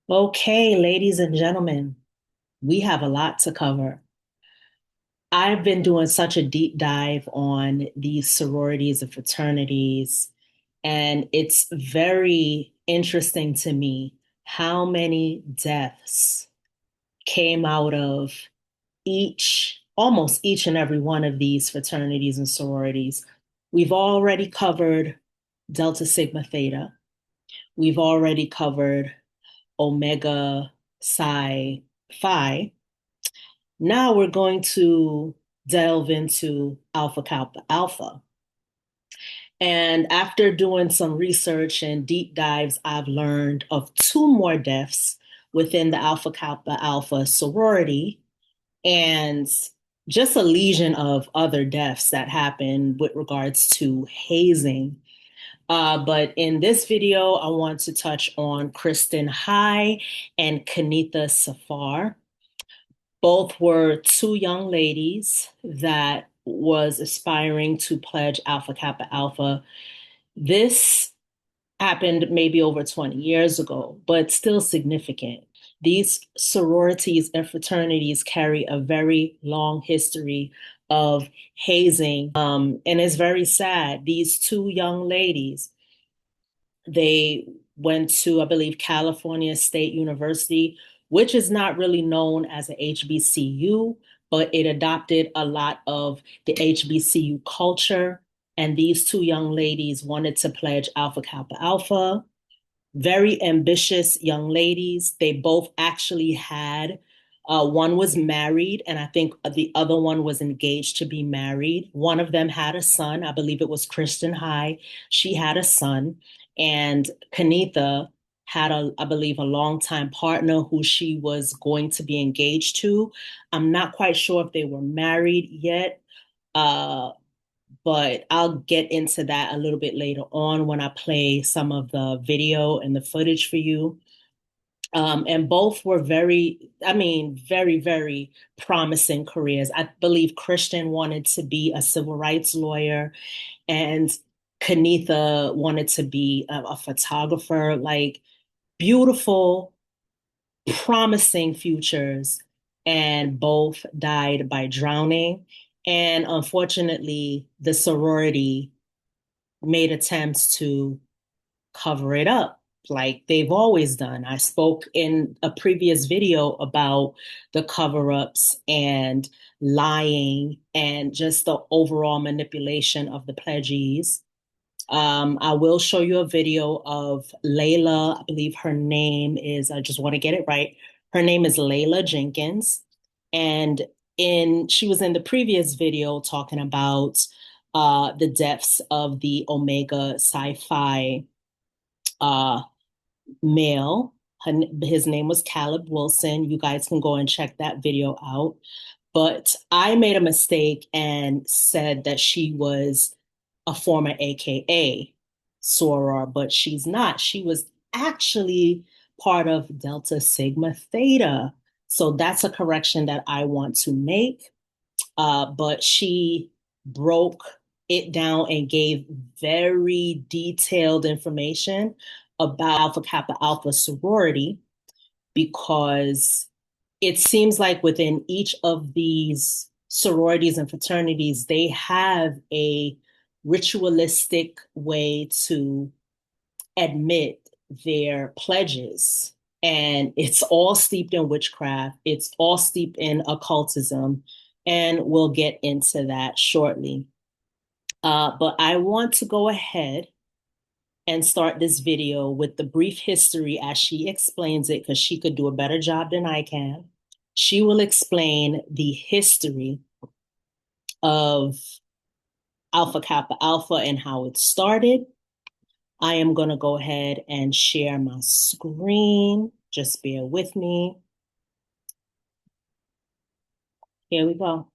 Okay, ladies and gentlemen, we have a lot to cover. I've been doing such a deep dive on these sororities and fraternities, and it's very interesting to me how many deaths came out of almost each and every one of these fraternities and sororities. We've already covered Delta Sigma Theta. We've already covered Omega Psi Phi. Now we're going to delve into Alpha Kappa Alpha. And after doing some research and deep dives, I've learned of two more deaths within the Alpha Kappa Alpha sorority and just a legion of other deaths that happened with regards to hazing. But in this video, I want to touch on Kristin High and Kenitha Saafir. Both were two young ladies that was aspiring to pledge Alpha Kappa Alpha. This happened maybe over 20 years ago, but still significant. These sororities and fraternities carry a very long history of hazing. And it's very sad. These two young ladies, they went to, I believe, California State University, which is not really known as a HBCU, but it adopted a lot of the HBCU culture. And these two young ladies wanted to pledge Alpha Kappa Alpha. Very ambitious young ladies. They both actually had, one was married, and I think the other one was engaged to be married. One of them had a son. I believe it was Kristin High. She had a son. And Kenitha had I believe, a longtime partner who she was going to be engaged to. I'm not quite sure if they were married yet. Uh, but I'll get into that a little bit later on when I play some of the video and the footage for you. And both were very, very promising careers. I believe Kristin wanted to be a civil rights lawyer, and Kenitha wanted to be a photographer. Like, beautiful, promising futures, and both died by drowning. And unfortunately, the sorority made attempts to cover it up like they've always done. I spoke in a previous video about the cover ups and lying and just the overall manipulation of the pledgees. I will show you a video of Layla. I believe her name is, I just want to get it right. Her name is Layla Jenkins. And she was in the previous video talking about the deaths of the Omega Sci-Fi uh, male. His name was Caleb Wilson. You guys can go and check that video out. But I made a mistake and said that she was a former AKA soror, but she's not. She was actually part of Delta Sigma Theta. So that's a correction that I want to make. But she broke it down and gave very detailed information about Alpha Kappa Alpha sorority because it seems like within each of these sororities and fraternities, they have a ritualistic way to admit their pledges. And it's all steeped in witchcraft, it's all steeped in occultism. And we'll get into that shortly. But I want to go ahead and start this video with the brief history as she explains it, because she could do a better job than I can. She will explain the history of Alpha Kappa Alpha and how it started. I am going to go ahead and share my screen. Just bear with me. Here we go.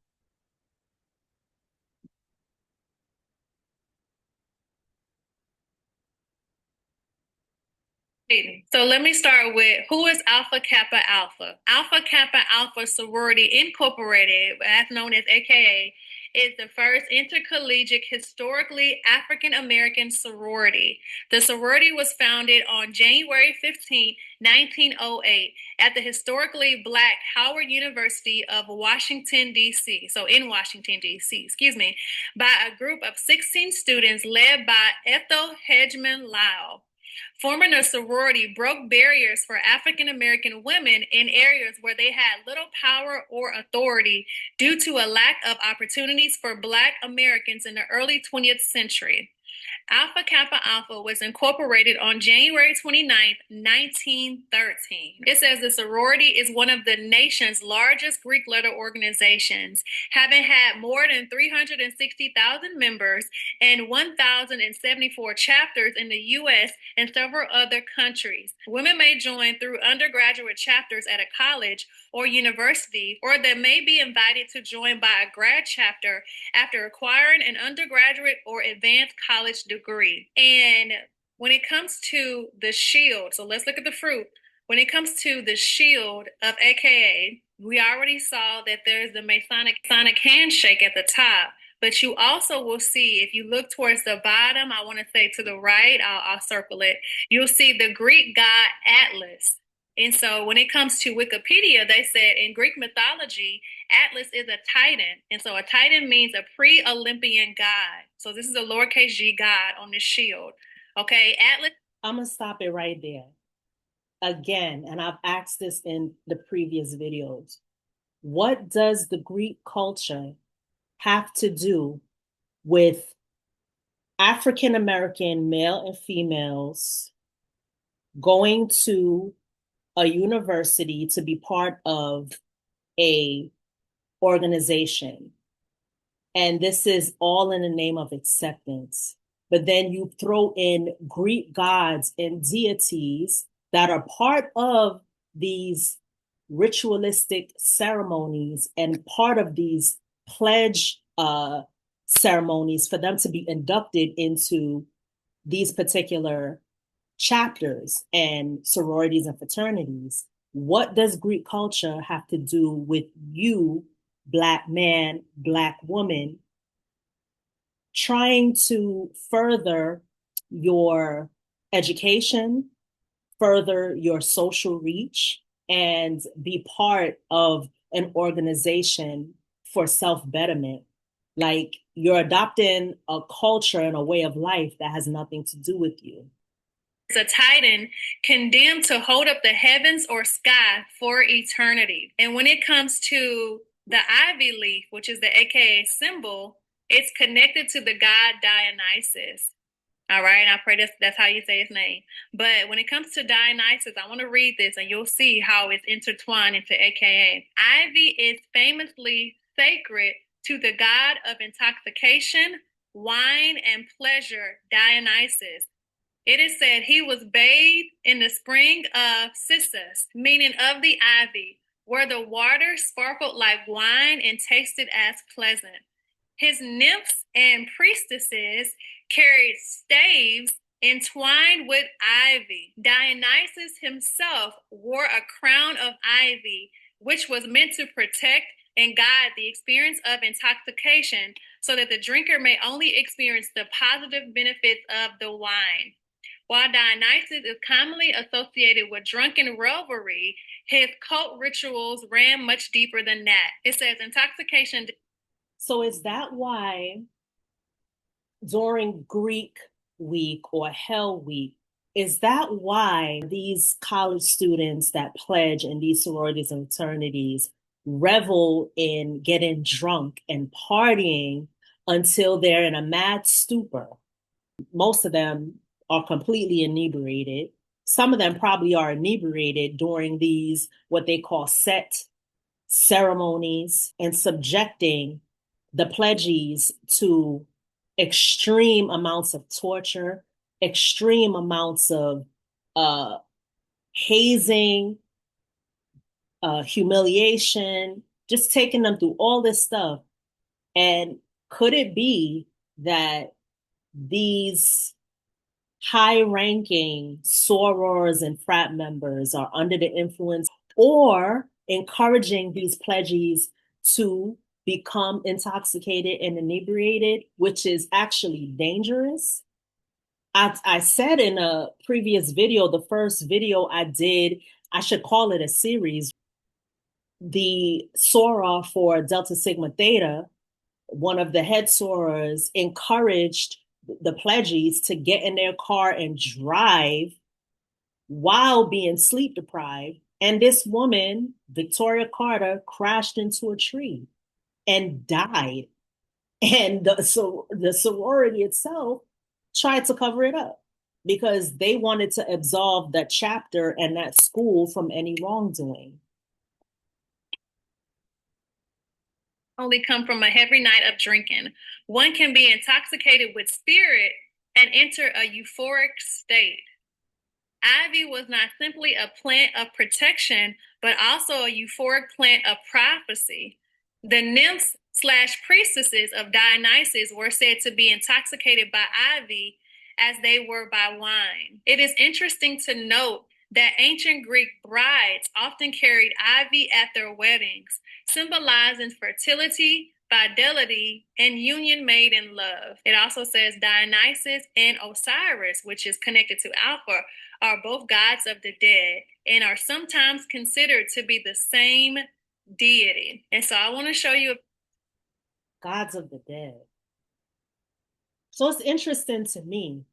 So let me start with who is Alpha Kappa Alpha? Alpha Kappa Alpha Sorority Incorporated, as known as AKA, is the first intercollegiate historically African American sorority. The sorority was founded on January 15, 1908, at the historically Black Howard University of Washington, D.C., so in Washington, D.C., excuse me, by a group of 16 students led by Ethel Hedgeman Lyle. Forming a sorority broke barriers for African American women in areas where they had little power or authority due to a lack of opportunities for Black Americans in the early 20th century. Alpha Kappa Alpha was incorporated on January 29, 1913. It says the sorority is one of the nation's largest Greek letter organizations, having had more than 360,000 members and 1,074 chapters in the U.S. and several other countries. Women may join through undergraduate chapters at a college or university, or they may be invited to join by a grad chapter after acquiring an undergraduate or advanced college degree. And when it comes to the shield, so let's look at the fruit. When it comes to the shield of AKA, we already saw that there's the Masonic handshake at the top. But you also will see, if you look towards the bottom, I want to say to the right, I'll circle it, you'll see the Greek god Atlas. And so when it comes to Wikipedia, they said in Greek mythology, Atlas is a titan. And so a titan means a pre-Olympian god. So this is a lowercase g god on the shield. Okay, Atlas. I'm going to stop it right there. Again, and I've asked this in the previous videos, what does the Greek culture have to do with African American male and females going to a university to be part of a organization? And this is all in the name of acceptance. But then you throw in Greek gods and deities that are part of these ritualistic ceremonies and part of these pledge ceremonies for them to be inducted into these particular chapters and sororities and fraternities. What does Greek culture have to do with you, Black man, Black woman, trying to further your education, further your social reach, and be part of an organization for self-betterment? Like, you're adopting a culture and a way of life that has nothing to do with you. A titan condemned to hold up the heavens or sky for eternity. And when it comes to the ivy leaf, which is the AKA symbol, it's connected to the god Dionysus. All right, I pray that's how you say his name. But when it comes to Dionysus, I want to read this and you'll see how it's intertwined into AKA. Ivy is famously sacred to the god of intoxication, wine, and pleasure, Dionysus. It is said he was bathed in the spring of Cissus, meaning of the ivy, where the water sparkled like wine and tasted as pleasant. His nymphs and priestesses carried staves entwined with ivy. Dionysus himself wore a crown of ivy, which was meant to protect and guide the experience of intoxication so that the drinker may only experience the positive benefits of the wine. While Dionysus is commonly associated with drunken revelry, his cult rituals ran much deeper than that. It says intoxication. So is that why during Greek week or Hell week, is that why these college students that pledge in these sororities and fraternities revel in getting drunk and partying until they're in a mad stupor? Most of them are completely inebriated. Some of them probably are inebriated during these, what they call set ceremonies, and subjecting the pledgees to extreme amounts of torture, extreme amounts of hazing, humiliation, just taking them through all this stuff. And could it be that these high-ranking sorors and frat members are under the influence or encouraging these pledgees to become intoxicated and inebriated, which is actually dangerous. I said in a previous video, the first video I did, I should call it a series. The Sora for Delta Sigma Theta, one of the head sorors, encouraged the pledges to get in their car and drive while being sleep deprived. And this woman, Victoria Carter, crashed into a tree and died. And the sorority itself tried to cover it up because they wanted to absolve that chapter and that school from any wrongdoing. Only come from a heavy night of drinking. One can be intoxicated with spirit and enter a euphoric state. Ivy was not simply a plant of protection, but also a euphoric plant of prophecy. The nymphs / priestesses of Dionysus were said to be intoxicated by ivy as they were by wine. It is interesting to note that ancient Greek brides often carried ivy at their weddings, symbolizing fertility, fidelity, and union made in love. It also says Dionysus and Osiris, which is connected to Alpha, are both gods of the dead and are sometimes considered to be the same deity. And so I want to show you gods of the dead. So it's interesting to me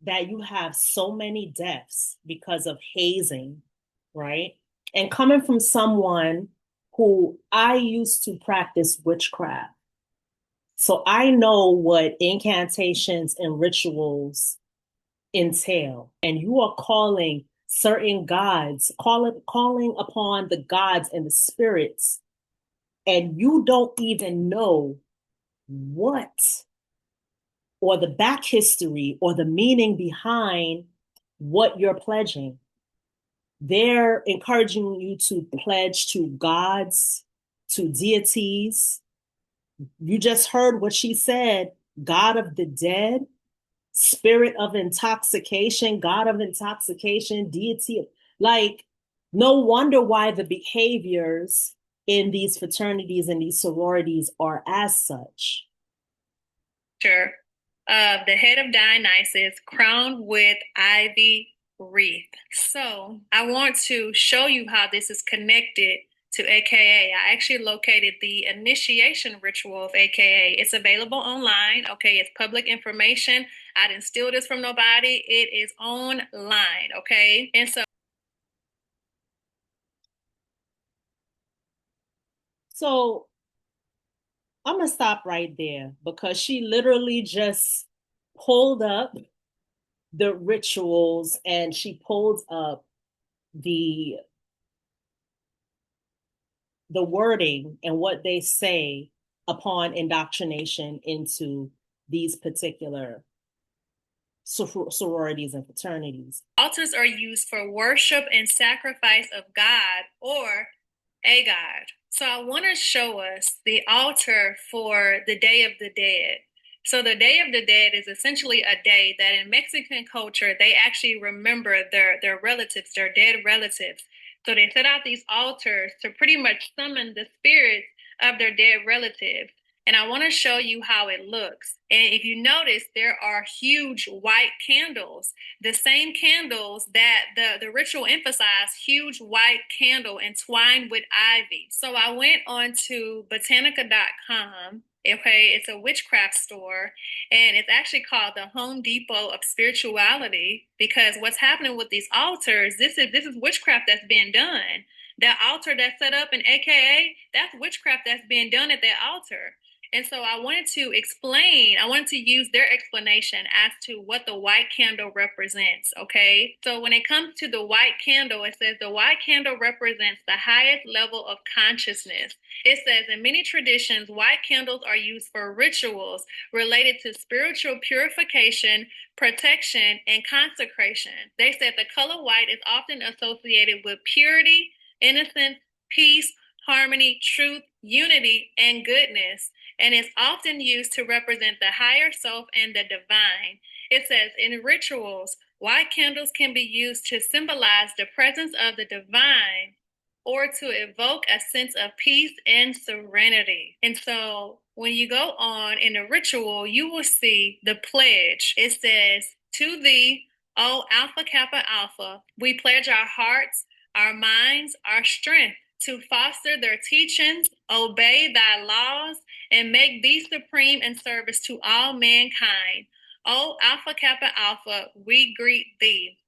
that you have so many deaths because of hazing, right? And coming from someone who I used to practice witchcraft. So I know what incantations and rituals entail. And you are calling certain gods, calling upon the gods and the spirits, and you don't even know what or the back history or the meaning behind what you're pledging. They're encouraging you to pledge to gods, to deities. You just heard what she said, God of the dead, spirit of intoxication, God of intoxication, deity. Like, no wonder why the behaviors in these fraternities and these sororities are as such. Sure. The head of Dionysus crowned with ivy wreath. So I want to show you how this is connected to AKA. I actually located the initiation ritual of AKA. It's available online. Okay, it's public information. I didn't steal this from nobody. It is online. Okay, and so I'm gonna stop right there because she literally just pulled up the rituals and she pulled up the wording and what they say upon indoctrination into these particular sororities and fraternities. altars are used for worship and sacrifice of God or a god. So I want to show us the altar for the Day of the Dead. So the Day of the Dead is essentially a day that in Mexican culture, they actually remember their relatives, their dead relatives. So they set out these altars to pretty much summon the spirits of their dead relatives. And I want to show you how it looks. And if you notice, there are huge white candles, the same candles that the ritual emphasized, huge white candle entwined with ivy. So I went on to botanica.com. Okay, it's a witchcraft store, and it's actually called the Home Depot of Spirituality because what's happening with these altars, this is witchcraft that's being done. The altar that's set up in AKA, that's witchcraft that's being done at that altar. And so I wanted to use their explanation as to what the white candle represents, okay? So when it comes to the white candle, it says the white candle represents the highest level of consciousness. It says in many traditions, white candles are used for rituals related to spiritual purification, protection, and consecration. They said the color white is often associated with purity, innocence, peace, harmony, truth, unity, and goodness, and is often used to represent the higher self and the divine. It says in rituals, white candles can be used to symbolize the presence of the divine or to evoke a sense of peace and serenity. And so when you go on in the ritual, you will see the pledge. It says, "To thee, O Alpha Kappa Alpha, we pledge our hearts, our minds, our strength to foster their teachings, obey thy laws, and make thee supreme in service to all mankind. O Alpha Kappa Alpha, we greet thee."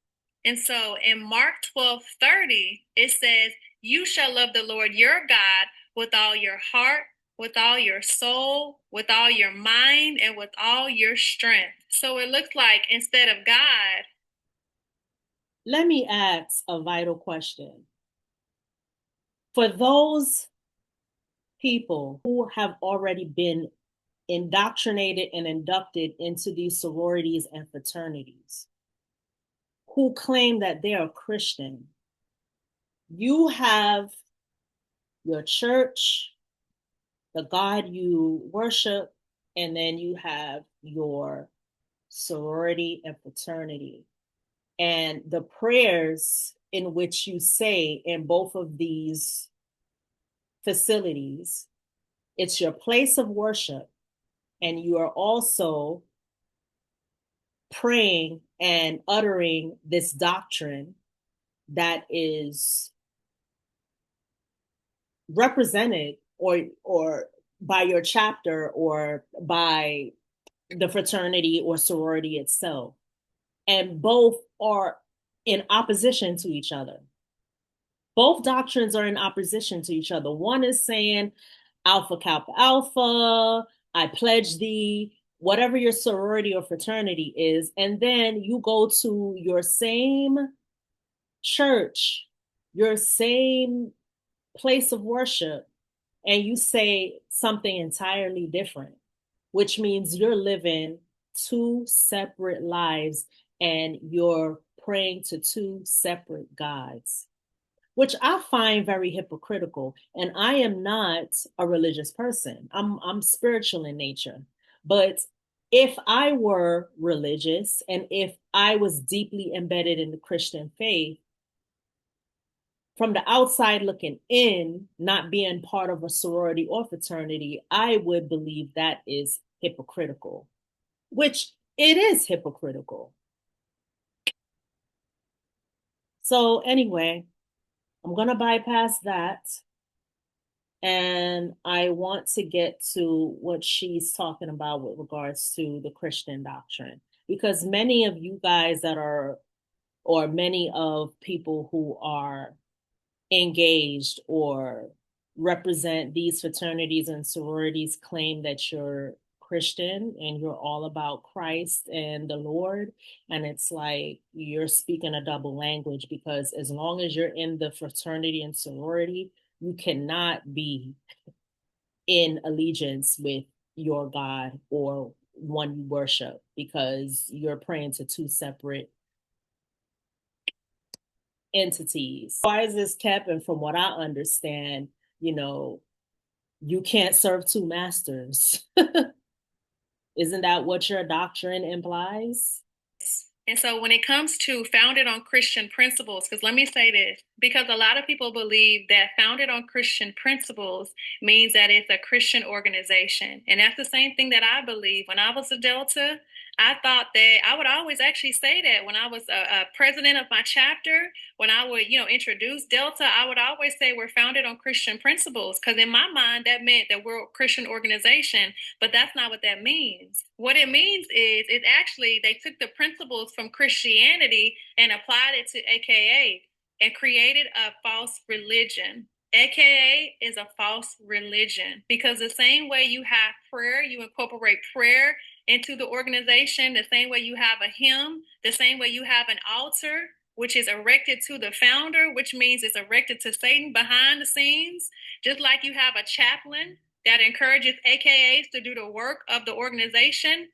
And so in Mark 12:30, it says, "You shall love the Lord your God with all your heart, with all your soul, with all your mind, and with all your strength." So it looks like instead of God. Let me ask a vital question. For those people who have already been indoctrinated and inducted into these sororities and fraternities, who claim that they are Christian, you have your church, the God you worship, and then you have your sorority and fraternity. And the prayers in which you say in both of these facilities, it's your place of worship, and you are also praying and uttering this doctrine that is represented or by your chapter or by the fraternity or sorority itself. And both are in opposition to each other. Both doctrines are in opposition to each other. One is saying, Alpha Kappa Alpha, I pledge thee, whatever your sorority or fraternity is. And then you go to your same church, your same place of worship, and you say something entirely different, which means you're living two separate lives and you're praying to two separate gods, which I find very hypocritical. And I am not a religious person. I'm spiritual in nature. But if I were religious and if I was deeply embedded in the Christian faith, from the outside looking in, not being part of a sorority or fraternity, I would believe that is hypocritical, which it is hypocritical. So anyway, I'm going to bypass that. And I want to get to what she's talking about with regards to the Christian doctrine. Because many of you guys that are, or many of people who are engaged or represent these fraternities and sororities claim that you're Christian and you're all about Christ and the Lord. And it's like you're speaking a double language, because as long as you're in the fraternity and sorority, you cannot be in allegiance with your God or one you worship, because you're praying to two separate entities. Why is this kept? And from what I understand, you can't serve two masters. Isn't that what your doctrine implies? And so when it comes to founded on Christian principles, because let me say this, because a lot of people believe that founded on Christian principles means that it's a Christian organization. And that's the same thing that I believe. When I was a Delta, I thought that I would always actually say that when I was a president of my chapter, when I would, introduce Delta, I would always say we're founded on Christian principles. Because in my mind, that meant that we're a Christian organization, but that's not what that means. What it means is it's actually they took the principles from Christianity and applied it to AKA and created a false religion. AKA is a false religion, because the same way you have prayer, you incorporate prayer into the organization, the same way you have a hymn, the same way you have an altar, which is erected to the founder, which means it's erected to Satan behind the scenes, just like you have a chaplain that encourages AKAs to do the work of the organization,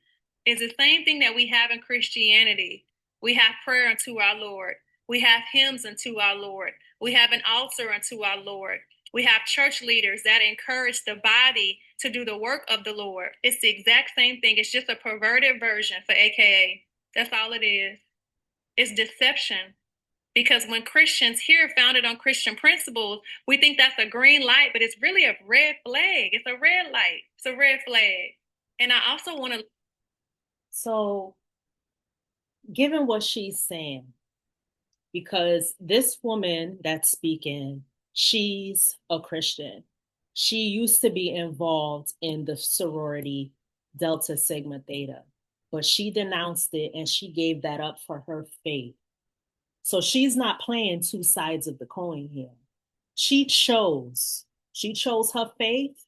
is the same thing that we have in Christianity. We have prayer unto our Lord. We have hymns unto our Lord. We have an altar unto our Lord. We have church leaders that encourage the body to do the work of the Lord. It's the exact same thing. It's just a perverted version for AKA. That's all it is. It's deception, Because when Christians here founded on Christian principles, we think that's a green light, but it's really a red flag. It's a red light. It's a red flag. And I also want to. So, given what she's saying, because this woman that's speaking, she's a Christian. She used to be involved in the sorority Delta Sigma Theta, but she denounced it and she gave that up for her faith. So she's not playing two sides of the coin here. She chose her faith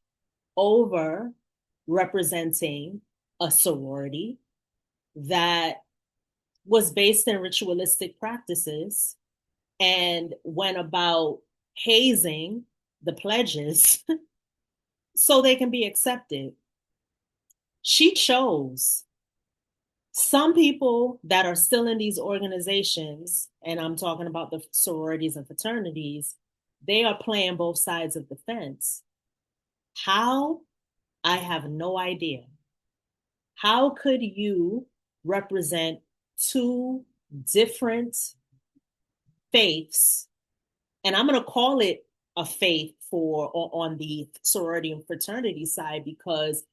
over representing a sorority that was based in ritualistic practices and went about hazing the pledges so they can be accepted. She chose. Some people that are still in these organizations, and I'm talking about the sororities and fraternities, they are playing both sides of the fence. How? I have no idea. How could you represent two different faiths? And I'm going to call it a faith for on the sorority and fraternity side, because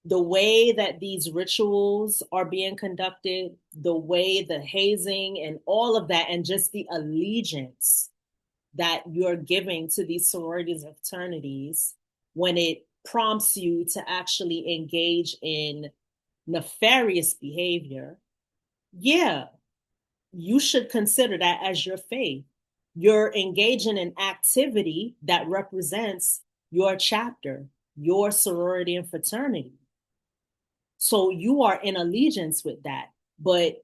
the way that these rituals are being conducted, the way the hazing and all of that, and just the allegiance that you're giving to these sororities and fraternities, when it prompts you to actually engage in nefarious behavior, yeah, you should consider that as your faith. You're engaging in activity that represents your chapter, your sorority and fraternity. So you are in allegiance with that. But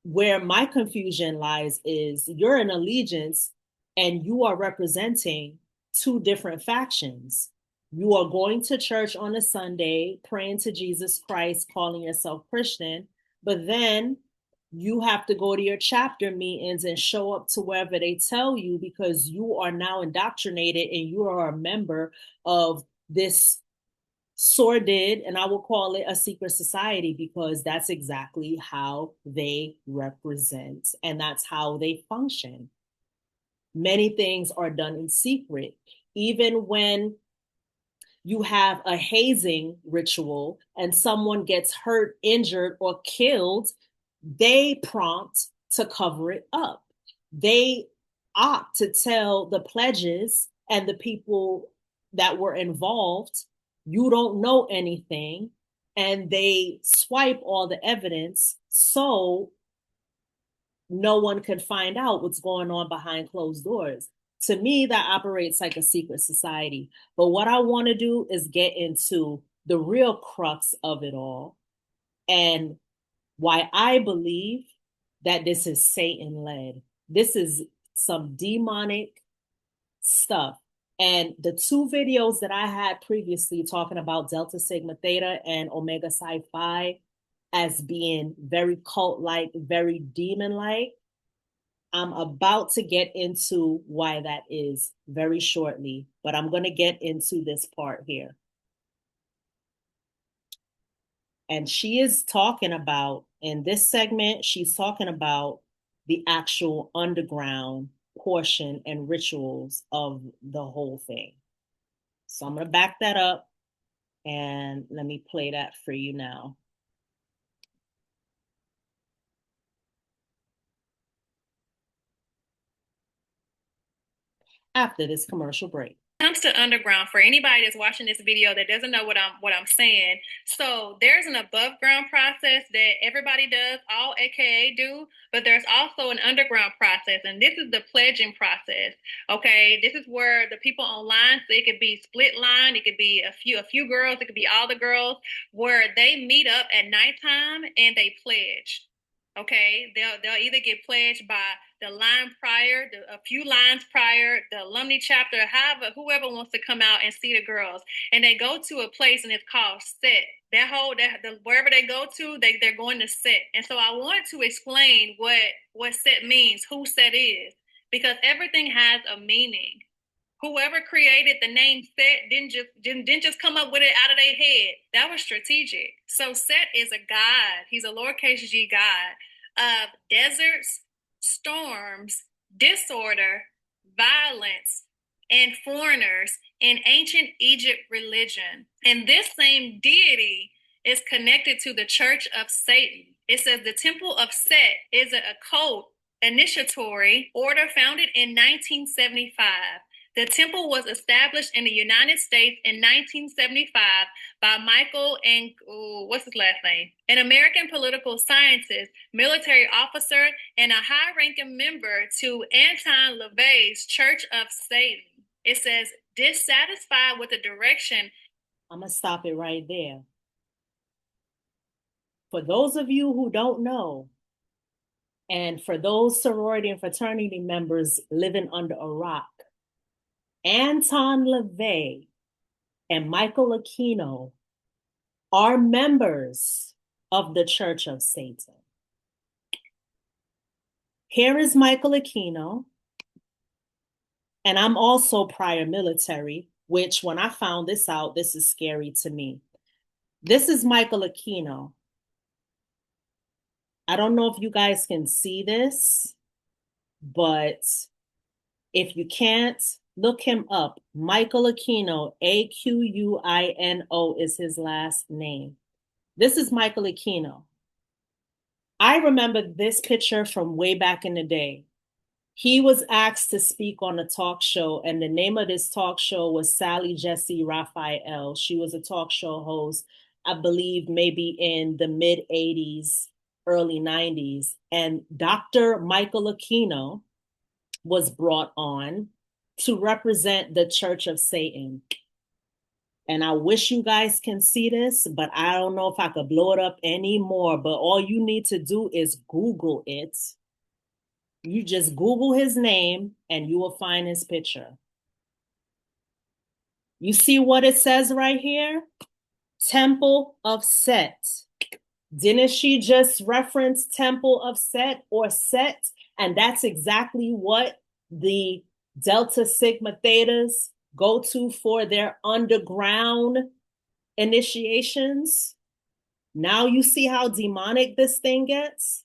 where my confusion lies is you're in allegiance and you are representing two different factions. You are going to church on a Sunday, praying to Jesus Christ, calling yourself Christian, but then you have to go to your chapter meetings and show up to wherever they tell you, because you are now indoctrinated and you are a member of this sordid, and I will call it a secret society, because that's exactly how they represent and that's how they function. Many things are done in secret. Even when you have a hazing ritual and someone gets hurt, injured, or killed, they prompt to cover it up. They opt to tell the pledges and the people that were involved, you don't know anything, and they swipe all the evidence so no one can find out what's going on behind closed doors. To me, that operates like a secret society. But what I want to do is get into the real crux of it all and why I believe that this is Satan led. This is some demonic stuff. And the two videos that I had previously talking about Delta Sigma Theta and Omega Psi Phi as being very cult like, very demon like, I'm about to get into why that is very shortly, but I'm going to get into this part here. And she is talking about, in this segment, she's talking about the actual underground portion and rituals of the whole thing. So I'm going to back that up and let me play that for you now. After this commercial break. Comes to underground, for anybody that's watching this video that doesn't know what I'm saying, so there's an above ground process that everybody does, all AKA do, but there's also an underground process, and this is the pledging process. Okay, this is where the people online, so it could be split line, it could be a few girls, it could be all the girls, where they meet up at nighttime and they pledge. Okay, they'll either get pledged by the line prior, a few lines prior, the alumni chapter, however, whoever wants to come out and see the girls, and they go to a place and it's called set. Wherever they go to, they're going to set. And so I wanted to explain what set means, who set is, because everything has a meaning. Whoever created the name Set didn't just come up with it out of their head. That was strategic. So Set is a god. He's a lowercase g god of deserts, storms, disorder, violence, and foreigners in ancient Egypt religion. And this same deity is connected to the Church of Satan. It says the Temple of Set is an occult initiatory order founded in 1975. The temple was established in the United States in 1975 by Michael and what's his last name? An American political scientist, military officer, and a high-ranking member to Anton Lavey's Church of Satan. It says, dissatisfied with the direction. I'm going to stop it right there. For those of you who don't know, and for those sorority and fraternity members living under a rock, Anton Lavey and Michael Aquino are members of the Church of Satan. Here is Michael Aquino, and I'm also prior military, which when I found this out, this is scary to me. This is Michael Aquino. I don't know if you guys can see this, but if you can't, look him up. Michael Aquino, Aquino is his last name. This is Michael Aquino. I remember this picture from way back in the day. He was asked to speak on a talk show, and the name of this talk show was Sally Jesse Raphael. She was a talk show host, I believe maybe in the mid 80s, early 90s. And Dr. Michael Aquino was brought on to represent the Church of Satan. And I wish you guys can see this, but I don't know if I could blow it up anymore. But all you need to do is Google it. You just Google his name and you will find his picture. You see what it says right here? Temple of Set. Didn't she just reference Temple of Set or Set? And that's exactly what the Delta Sigma Thetas go to for their underground initiations. Now you see how demonic this thing gets?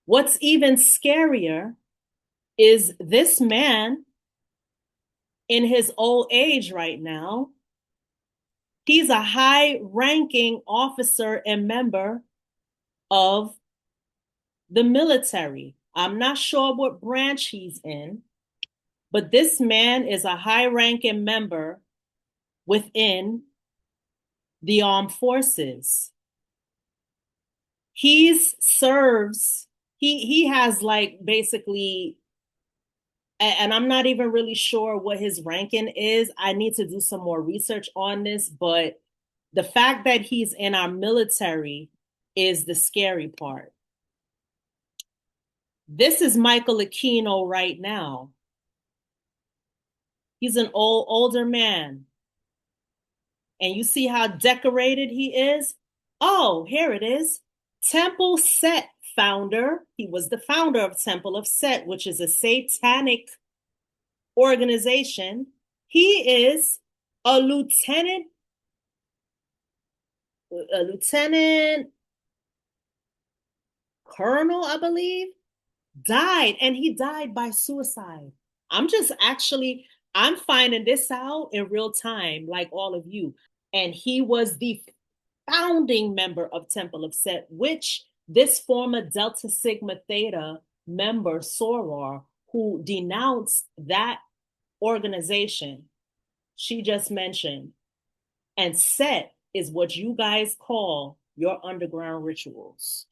What's even scarier is this man in his old age right now. He's a high-ranking officer and member of the military. I'm not sure what branch he's in, but this man is a high-ranking member within the armed forces. He has like basically, and I'm not even really sure what his ranking is. I need to do some more research on this, but the fact that he's in our military is the scary part. This is Michael Aquino right now. He's an older man. And you see how decorated he is? Oh, here it is. Temple Set founder. He was the founder of Temple of Set, which is a satanic organization. He is a lieutenant colonel, I believe, died, and he died by suicide. I'm finding this out in real time, like all of you. And he was the founding member of Temple of Set, which this former Delta Sigma Theta member, Soror, who denounced that organization she just mentioned. And Set is what you guys call your underground rituals.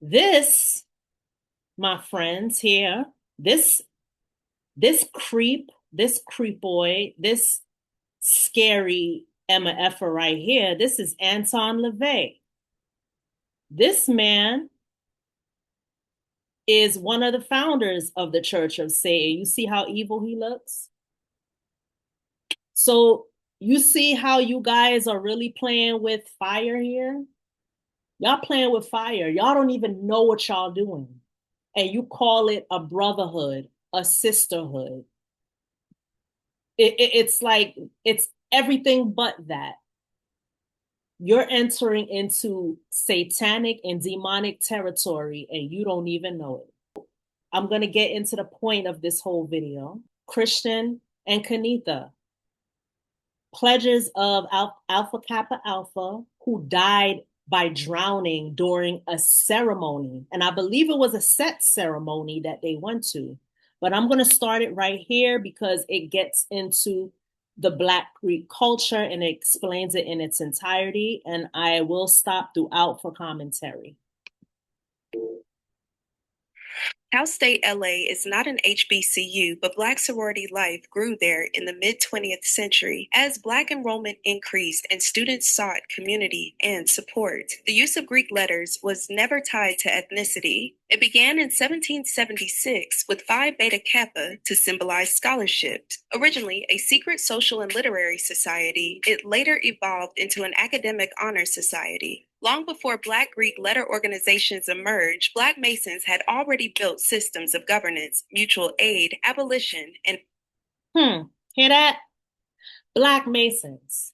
This, my friends here, this creepoid, this scary MFer right here, this is Anton Lavey. This man is one of the founders of the Church of Satan. You see how evil he looks? So you see how you guys are really playing with fire here? Y'all playing with fire. Y'all don't even know what y'all doing. And you call it a brotherhood, a sisterhood. It's like, it's everything but that. You're entering into satanic and demonic territory and you don't even know it. I'm going to get into the point of this whole video. Kristin and Kenitha, pledges of Alpha Kappa Alpha, who died by drowning during a ceremony. And I believe it was a set ceremony that they went to. But I'm going to start it right here because it gets into the Black Greek culture and it explains it in its entirety. And I will stop throughout for commentary. Cal State LA is not an HBCU, but Black sorority life grew there in the mid-20th century as Black enrollment increased and students sought community and support. The use of Greek letters was never tied to ethnicity. It began in 1776 with Phi Beta Kappa to symbolize scholarship. Originally a secret social and literary society, it later evolved into an academic honor society. Long before Black Greek letter organizations emerged, Black Masons had already built systems of governance, mutual aid, abolition, and... Hear that? Black Masons.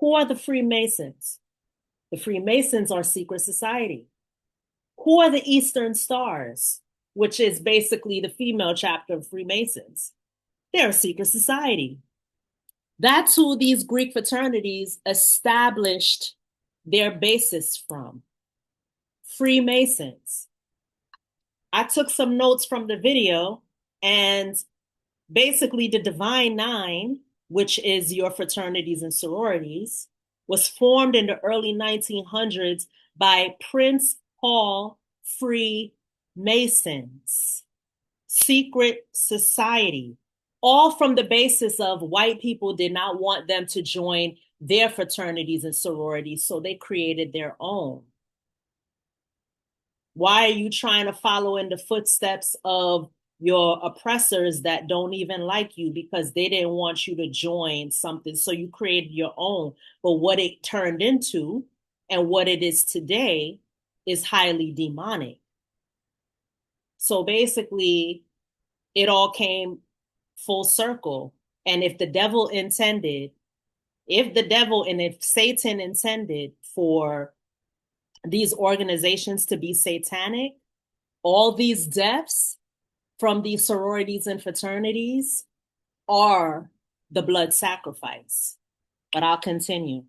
Who are the Freemasons? The Freemasons are secret society. Who are the Eastern Stars, which is basically the female chapter of Freemasons? They're a secret society. That's who these Greek fraternities established their basis from. Freemasons. I took some notes from the video, and basically the Divine Nine, which is your fraternities and sororities, was formed in the early 1900s by Prince Hall Freemasons. Secret society. All from the basis of white people did not want them to join their fraternities and sororities, so they created their own. Why are you trying to follow in the footsteps of your oppressors that don't even like you because they didn't want you to join something, so you created your own? But what it turned into and what it is today is highly demonic. So basically, it all came full circle. And if the devil intended, if Satan intended for these organizations to be satanic, all these deaths from these sororities and fraternities are the blood sacrifice. But I'll continue.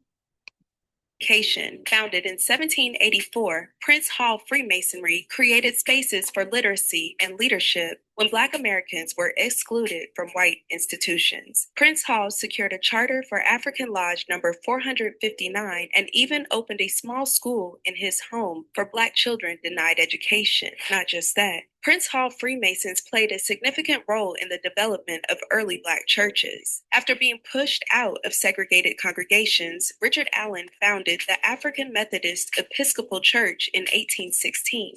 Founded in 1784, Prince Hall Freemasonry created spaces for literacy and leadership when Black Americans were excluded from white institutions. Prince Hall secured a charter for African Lodge number 459 and even opened a small school in his home for Black children denied education. Not just that, Prince Hall Freemasons played a significant role in the development of early Black churches. After being pushed out of segregated congregations, Richard Allen founded the African Methodist Episcopal Church in 1816.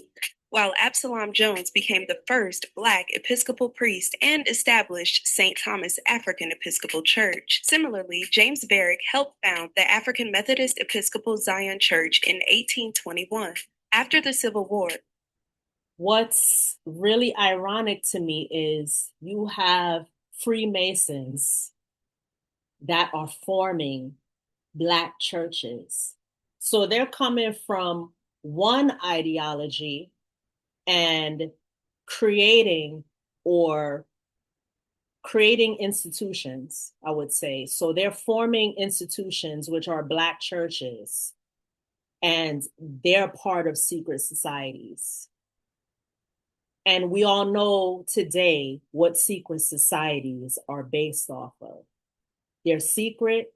While Absalom Jones became the first Black Episcopal priest and established St. Thomas African Episcopal Church. Similarly, James Varick helped found the African Methodist Episcopal Zion Church in 1821. After the Civil War, what's really ironic to me is you have Freemasons that are forming Black churches. So they're coming from one ideology and creating institutions, I would say. So they're forming institutions which are Black churches, and they're part of secret societies. And we all know today what secret societies are based off of. They're secret.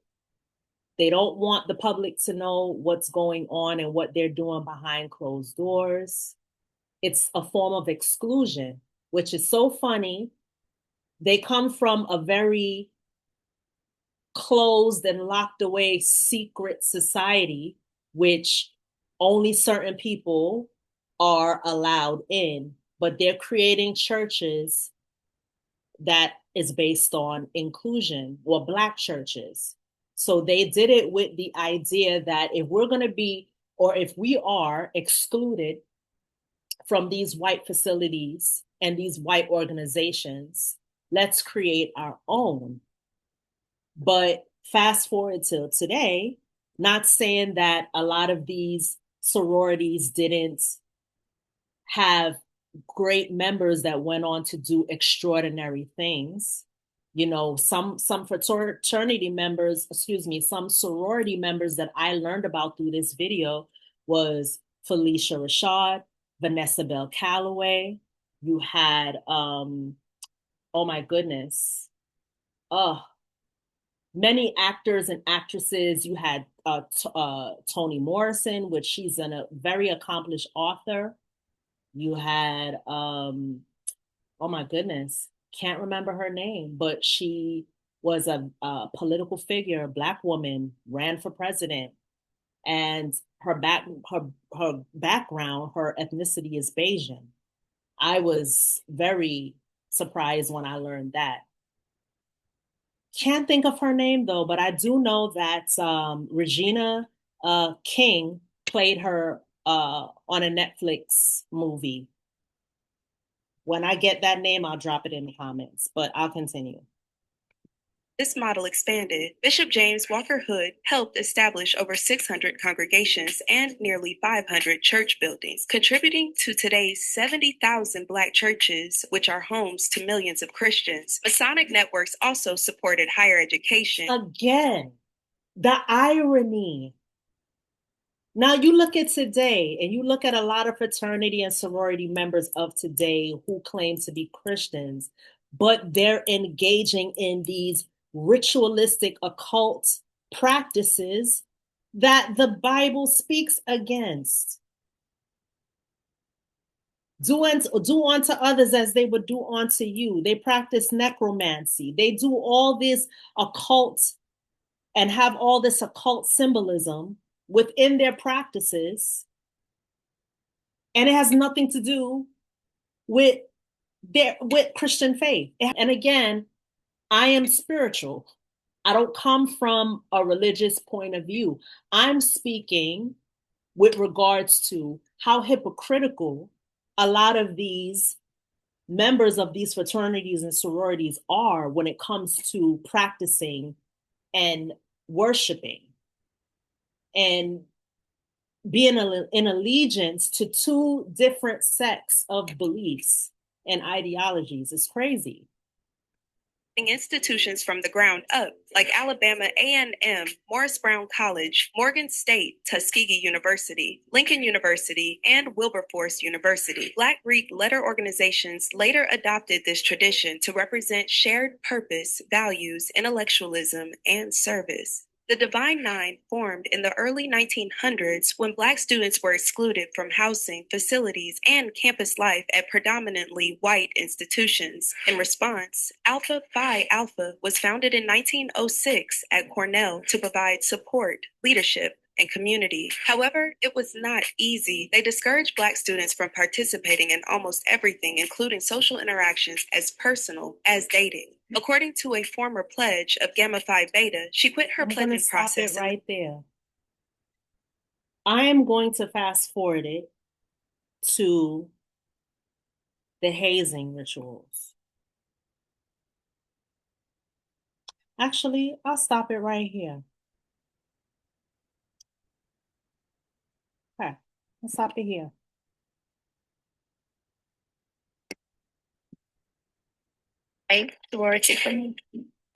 They don't want the public to know what's going on and what they're doing behind closed doors. It's a form of exclusion, which is so funny. They come from a very closed and locked away secret society, which only certain people are allowed in, but they're creating churches that is based on inclusion, or Black churches. So they did it with the idea that if we're going to be, or if we are excluded from these white facilities and these white organizations, let's create our own. But fast forward till today, Not saying that a lot of these sororities didn't have great members that went on to do extraordinary things. You know, some fraternity members, excuse me, some sorority members that I learned about through this video was Felicia Rashad, Vanessa Bell Calloway. You had oh my goodness. Oh, many actors and actresses. You had Toni Morrison, which she's a very accomplished author. You had oh my goodness, can't remember her name, but she was a political figure, a Black woman, ran for president, and her background, her ethnicity is Bayesian. I was very surprised when I learned that. Can't think of her name though, but I do know that Regina King played her on a Netflix movie. When I get that name, I'll drop it in the comments, but I'll continue. This model expanded. Bishop James Walker Hood helped establish over 600 congregations and nearly 500 church buildings, contributing to today's 70,000 Black churches, which are homes to millions of Christians. Masonic networks also supported higher education. Again, the irony. Now you look at today and you look at a lot of fraternity and sorority members of today who claim to be Christians, but they're engaging in these ritualistic occult practices that the Bible speaks against. Do unto others as they would do unto you. They practice necromancy. They do all this occult and have all this occult symbolism within their practices. And it has nothing to do with Christian faith. And again, I am spiritual. I don't come from a religious point of view. I'm speaking with regards to how hypocritical a lot of these members of these fraternities and sororities are when it comes to practicing and worshiping and being in allegiance to two different sects of beliefs and ideologies. Is crazy. Institutions from the ground up, like Alabama A&M, Morris Brown College, Morgan State, Tuskegee University, Lincoln University, and Wilberforce University. Black Greek letter organizations later adopted this tradition to represent shared purpose, values, intellectualism, and service. The Divine Nine formed in the early 1900s when Black students were excluded from housing, facilities, and campus life at predominantly white institutions. In response, Alpha Phi Alpha was founded in 1906 at Cornell to provide support, leadership, and community. However, it was not easy. They discouraged Black students from participating in almost everything, including social interactions as personal as dating. According to a former pledge of Gamma Phi Beta, she quit her pledging process. Stop it right there. I am going to fast forward it to the hazing rituals. Actually, I'll stop it right here. Okay, let's stop it here. Sorority for me.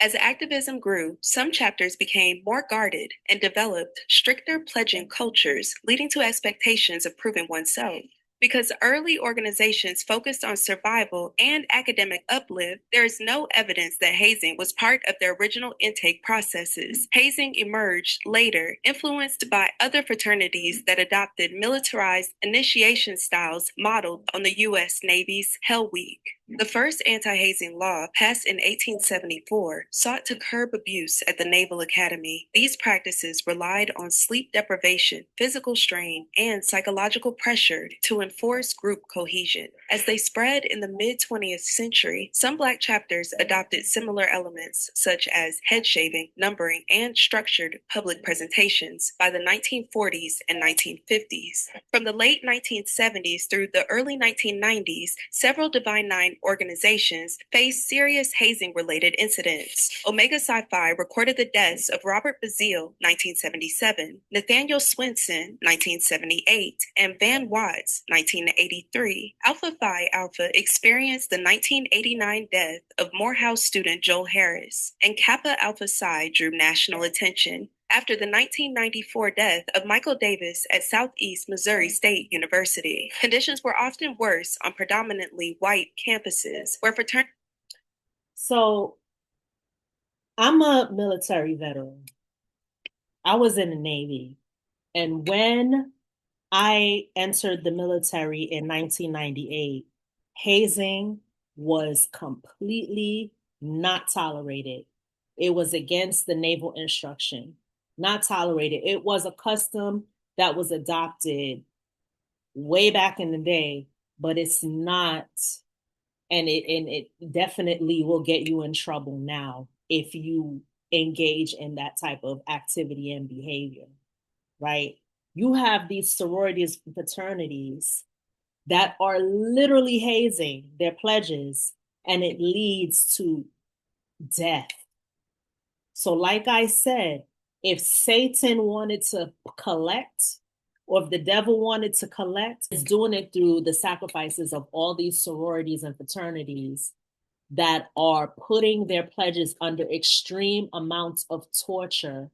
As activism grew, some chapters became more guarded and developed stricter pledging cultures, leading to expectations of proving oneself. Because early organizations focused on survival and academic uplift, there is no evidence that hazing was part of their original intake processes. Hazing emerged later, influenced by other fraternities that adopted militarized initiation styles modeled on the U.S. Navy's Hell Week. The first anti-hazing law, passed in 1874, sought to curb abuse at the Naval Academy. These practices relied on sleep deprivation, physical strain, and psychological pressure to enforce group cohesion. As they spread in the mid-20th century, some Black chapters adopted similar elements, such as head shaving, numbering, and structured public presentations by the 1940s and 1950s. From the late 1970s through the early 1990s, several Divine Nine organizations faced serious hazing-related incidents. Omega Psi Phi recorded the deaths of Robert Bazile, 1977, Nathaniel Swinson, 1978, and Van Watts, 1983. Alpha Phi Alpha experienced the 1989 death of Morehouse student Joel Harris, and Kappa Alpha Psi drew national attention after the 1994 death of Michael Davis at Southeast Missouri State University. Conditions were often worse on predominantly white campuses where fraternity. So I'm a military veteran. I was in the Navy. And when I entered the military in 1998, hazing was completely not tolerated. It was against the naval instruction, not tolerated. It was a custom that was adopted way back in the day, but it's not, and it definitely will get you in trouble now if you engage in that type of activity and behavior, right? You have these sororities and fraternities that are literally hazing their pledges, and it leads to death. So, like I said, if Satan wanted to collect, or if the devil wanted to collect, it's doing it through the sacrifices of all these sororities and fraternities that are putting their pledges under extreme amounts of torture,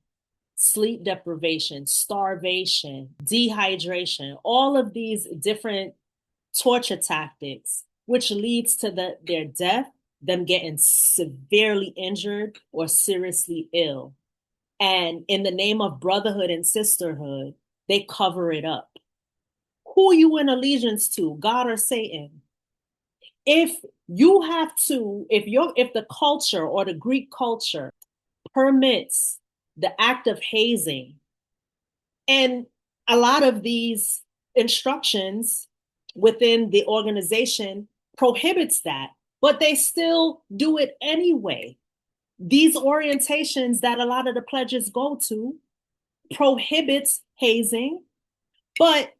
sleep deprivation, starvation, dehydration, all of these different torture tactics, which leads to their death, them getting severely injured or seriously ill. And in the name of brotherhood and sisterhood, they cover it up. Who are you in allegiance to, God or Satan? If you have to, if the culture or the Greek culture permits the act of hazing, and a lot of these instructions within the organization prohibits that, but they still do it anyway. These orientations that a lot of the pledges go to prohibits hazing, but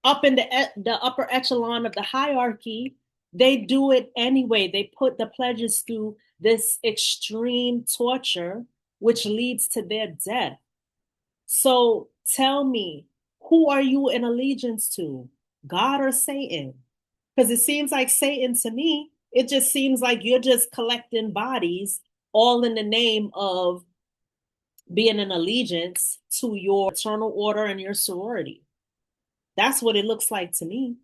up in the upper echelon of the hierarchy, they do it anyway. They put the pledges through this extreme torture, which leads to their death. So tell me, who are you in allegiance to, God or Satan? Because it seems like Satan to me. It just seems like you're just collecting bodies all in the name of being an allegiance to your eternal order and your sorority. That's what it looks like to me.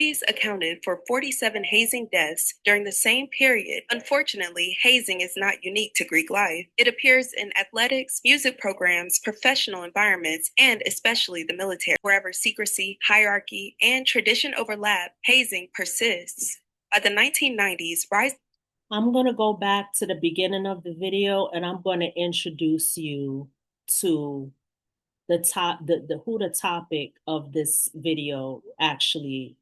These accounted for 47 hazing deaths during the same period. Unfortunately, hazing is not unique to Greek life. It appears in athletics, music programs, professional environments, and especially the military. Wherever secrecy, hierarchy, and tradition overlap, hazing persists. By the 1990s, I'm going to go back to the beginning of the video, and I'm going to introduce you to who the topic of this video actually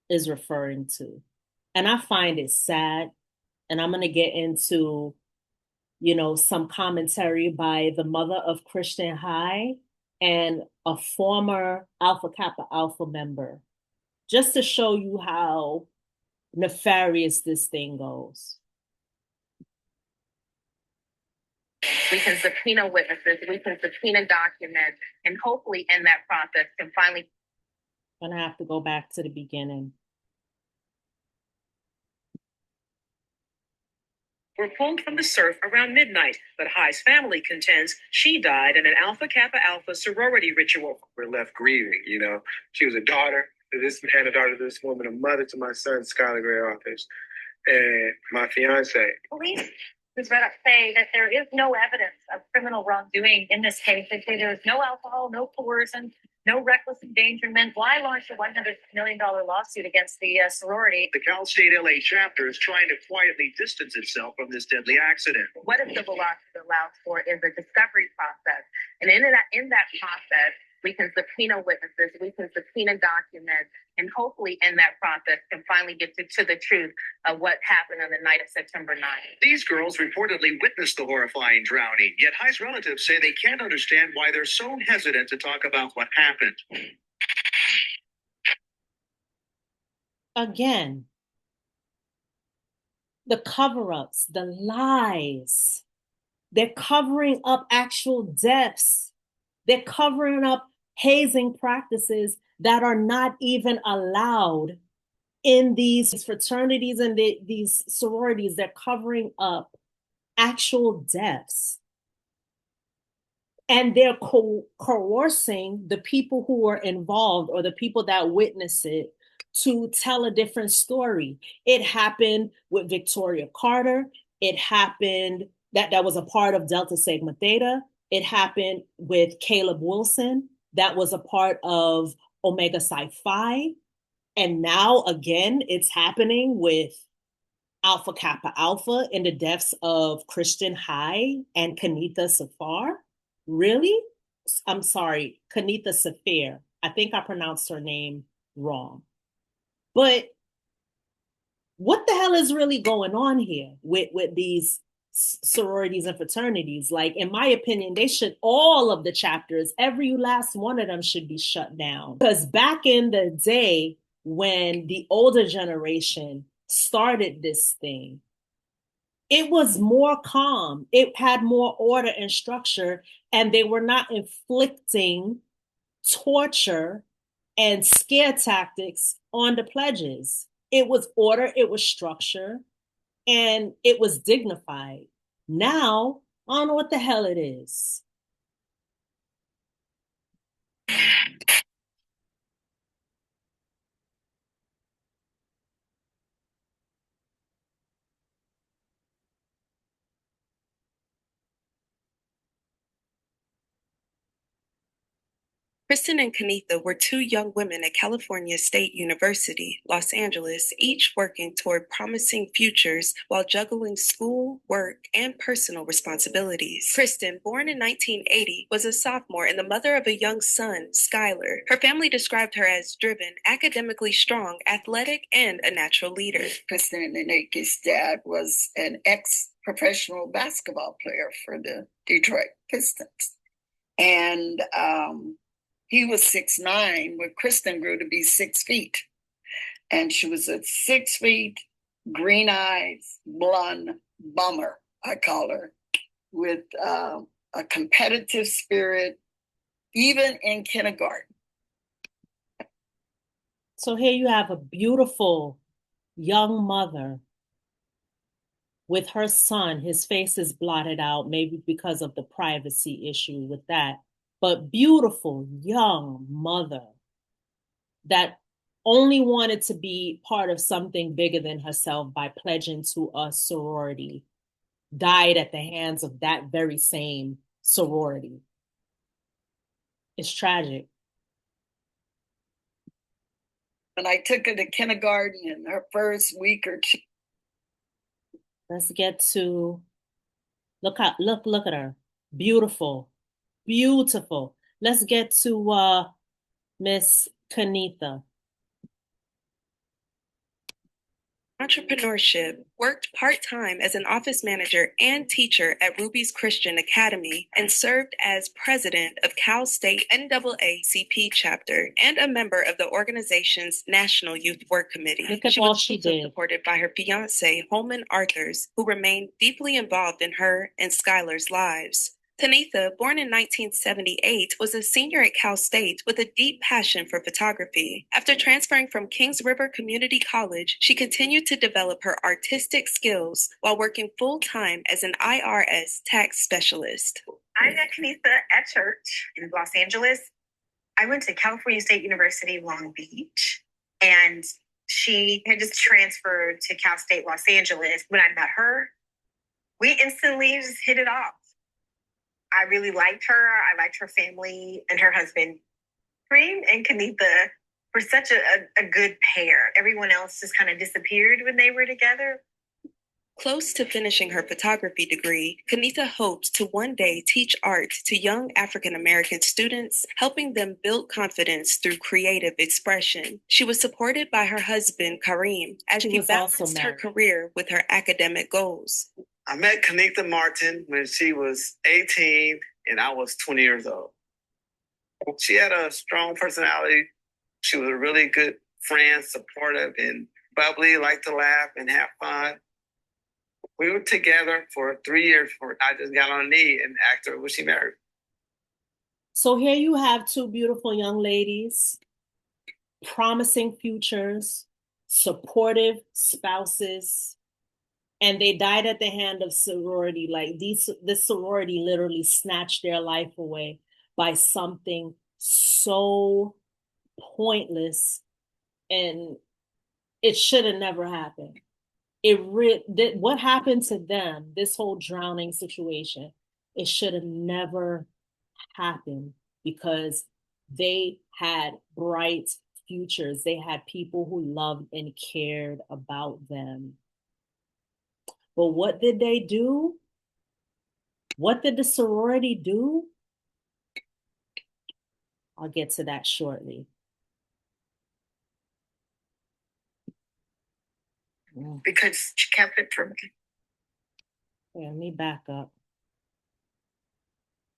is referring to. And I find it sad. And I'm going to get into, some commentary by the mother of Christian High and a former Alpha Kappa Alpha member, just to show you how nefarious this thing goes. We can subpoena witnesses, we can subpoena documents, and hopefully in that process can finally. I'm going to have to go back to the beginning. Were pulled from the surf around midnight, but High's family contends she died in an Alpha Kappa Alpha sorority ritual. We're left grieving, She was a daughter to this man, a daughter to this woman, a mother to my son, Skylar Gray Office, and my fiance. Police who's read up say that there is no evidence of criminal wrongdoing in this case. They say there is no alcohol, no coercion, no reckless endangerment. Why launch a $100 million lawsuit against the sorority? The Cal State LA chapter is trying to quietly distance itself from this deadly accident. What a civil lawsuit allows for is a discovery process. And in that process, we can subpoena witnesses, we can subpoena documents, and hopefully in that process can finally get to the truth of what happened on the night of September 9th. These girls reportedly witnessed the horrifying drowning, yet High's relatives say they can't understand why they're so hesitant to talk about what happened. again, the cover-ups, the lies. They're covering up actual deaths. They're covering up hazing practices that are not even allowed in these fraternities and these sororities. They're covering up actual deaths. And they're coercing the people who were involved or the people that witness it to tell a different story. It happened with Victoria Carter. It happened that was a part of Delta Sigma Theta. It happened with Caleb Wilson. That was a part of Omega Psi Phi. And now again, it's happening with Alpha Kappa Alpha in the deaths of Kristin High and Kenitha Saafir. Really? I'm sorry, Kenitha Saafir. I think I pronounced her name wrong. But what the hell is really going on here with these sororities and fraternities? Like, in my opinion, they should, all of the chapters, every last one of them should be shut down. Because back in the day, when the older generation started this thing, it was more calm. It had more order and structure, and they were not inflicting torture and scare tactics on the pledges. It was order, it was structure, and it was dignified. Now, I don't know what the hell it is. Kristin and Kenitha were two young women at California State University, Los Angeles, each working toward promising futures while juggling school, work, and personal responsibilities. Kristin, born in 1980, was a sophomore and the mother of a young son, Skylar. Her family described her as driven, academically strong, athletic, and a natural leader. Kristin and Ike's dad was an ex-professional basketball player for the Detroit Pistons. And he was 6'9", where Kristin grew to be 6 feet. And she was a 6 feet, green eyes, blonde bummer, I call her, with a competitive spirit, even in kindergarten. So here you have a beautiful young mother with her son. His face is blotted out, maybe because of the privacy issue with that. But beautiful young mother that only wanted to be part of something bigger than herself by pledging to a sorority, died at the hands of that very same sorority. It's tragic. When I took her to kindergarten in her first week or two. Let's get to, look at her. Beautiful. Beautiful. Let's get to Miss Kenitha. Entrepreneurship, worked part-time as an office manager and teacher at Ruby's Christian Academy, and served as president of Cal State NAACP chapter and a member of the organization's National Youth Work Committee. Look at She all was she also did. supported by her fiancé, Holman Arthurs, who remained deeply involved in her and Skylar's lives. Kenitha, born in 1978, was a senior at Cal State with a deep passion for photography. After transferring from Kings River Community College, she continued to develop her artistic skills while working full-time as an IRS tax specialist. I met Kenitha at church in Los Angeles. I went to California State University, Long Beach, and she had just transferred to Cal State Los Angeles. When I met her, we instantly just hit it off. I really liked her. I liked her family and her husband. Kareem and Kenitha were such a good pair. Everyone else just kind of disappeared when they were together. Close to finishing her photography degree, Kenitha hoped to one day teach art to young African-American students, helping them build confidence through creative expression. She was supported by her husband, Kareem, as she balanced her career with her academic goals. I met Kenitha Martin when she was 18 and I was 20 years old. She had a strong personality. She was a really good friends, supportive and bubbly, like to laugh and have fun. We were together for 3 years before I just got on a knee and asked her, was she married? So here you have two beautiful young ladies, promising futures, supportive spouses, and they died at the hand of sorority. Like this sorority literally snatched their life away by something so pointless, and it should have never happened. What happened to them, this whole drowning situation, it should have never happened because they had bright futures. They had people who loved and cared about them. But what did they do? What did the sorority do? I'll get to that shortly. Because she kept it from me. Yeah, let me back up.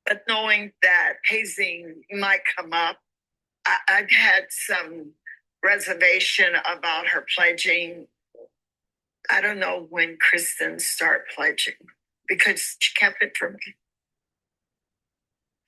But knowing that hazing might come up, I've had some reservation about her pledging. I don't know when Kristin started pledging because she kept it from me.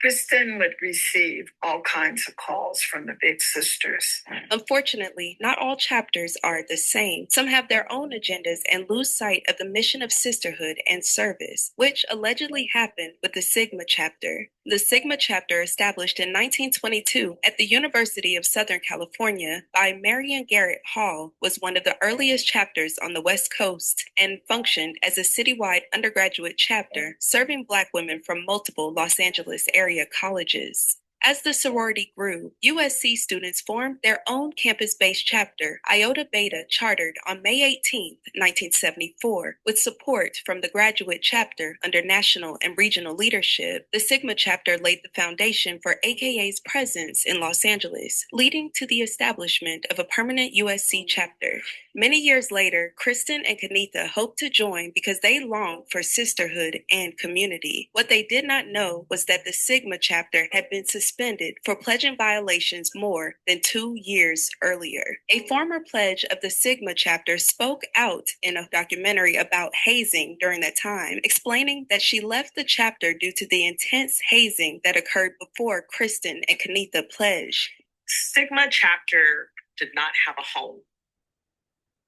Kristin would receive all kinds of calls from the big sisters. Unfortunately, not all chapters are the same. Some have their own agendas and lose sight of the mission of sisterhood and service, which allegedly happened with the Sigma chapter. The Sigma chapter, established in 1922 at the University of Southern California by Marion Garrett Hall, was one of the earliest chapters on the West Coast and functioned as a citywide undergraduate chapter serving Black women from multiple Los Angeles area colleges. As the sorority grew, USC students formed their own campus-based chapter, Iota Beta, chartered on May 18, 1974, with support from the graduate chapter under national and regional leadership. The Sigma chapter laid the foundation for AKA's presence in Los Angeles, leading to the establishment of a permanent USC chapter. Many years later, Kristin and Kenitha hoped to join because they longed for sisterhood and community. What they did not know was that the Sigma chapter had been suspended for pledging violations more than 2 years earlier. A former pledge of the Sigma chapter spoke out in a documentary about hazing during that time, explaining that she left the chapter due to the intense hazing that occurred before Kristin and Kenitha pledged. Sigma chapter did not have a home.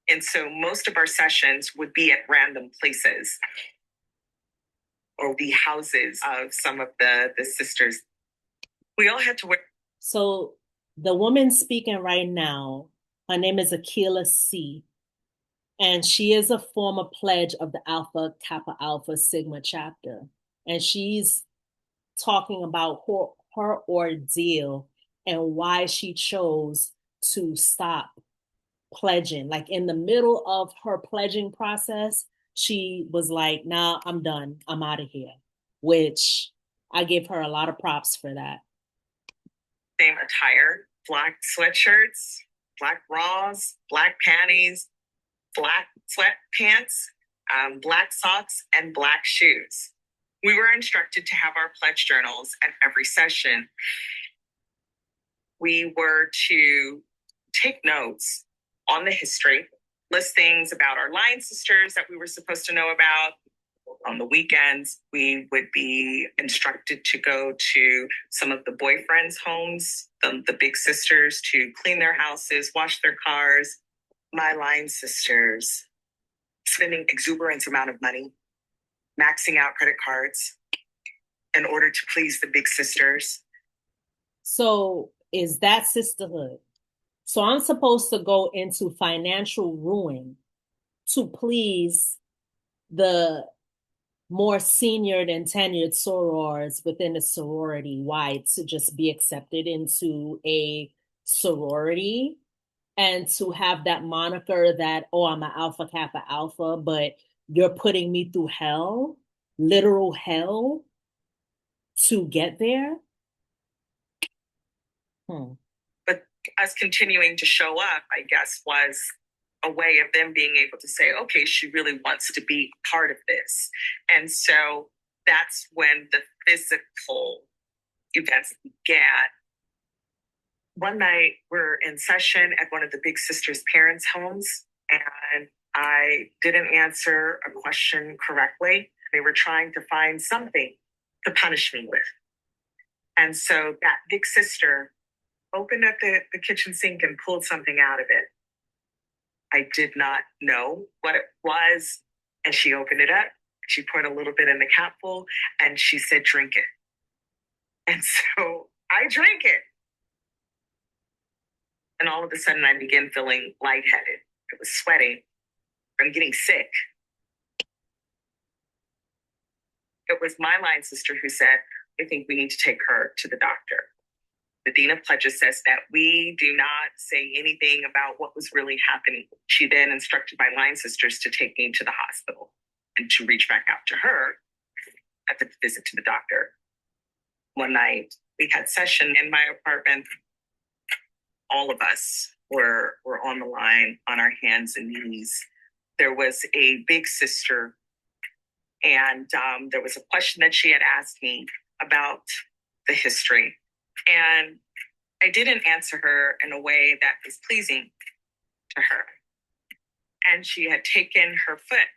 And so most of our sessions would be at random places or the houses of some of the sisters. We all had to wear. So the woman speaking right now, her name is Aquino C. And she is a former pledge of the Alpha Kappa Alpha Sigma chapter. And she's talking about her ordeal and why she chose to stop pledging. Like in the middle of her pledging process, she was like, nah, I'm done. I'm out of here, which I give her a lot of props for that. Same attire, black sweatshirts, black bras, black panties, black sweatpants, black socks, and black shoes. We were instructed to have our pledge journals at every session. We were to take notes on the history, list things about our line sisters that we were supposed to know about. On the weekends, we would be instructed to go to some of the boyfriends' homes, the big sisters, to clean their houses, wash their cars. My line sisters spending exuberant amount of money, maxing out credit cards in order to please the big sisters. So is that sisterhood? So I'm supposed to go into financial ruin to please the more senior and tenured sorors within the sorority. Why? To just be accepted into a sorority and to have that moniker that, oh, I'm an Alpha Kappa Alpha, but you're putting me through hell, literal hell, to get there? But us continuing to show up, I guess, was a way of them being able to say, okay, she really wants to be part of this. And so that's when the physical events began. one night we're in session at one of the big sister's parents' homes, and I didn't answer a question correctly. They were trying to find something to punish me with. And so that big sister opened up the kitchen sink and pulled something out of it. I did not know what it was. And she opened it up. She poured a little bit in the capful and she said, drink it. And so I drank it. And all of a sudden I began feeling lightheaded. I was sweating. I'm getting sick. It was my line sister who said, I think we need to take her to the doctor. The Dean of Pledges says that we do not say anything about what was really happening. She then instructed my line sisters to take me to the hospital and to reach back out to her at the visit to the doctor. One night, we had session in my apartment. All of us were on the line on our hands and knees. There was a big sister, and there was a question that she had asked me about the history. And I didn't answer her in a way that was pleasing to her. And she had taken her foot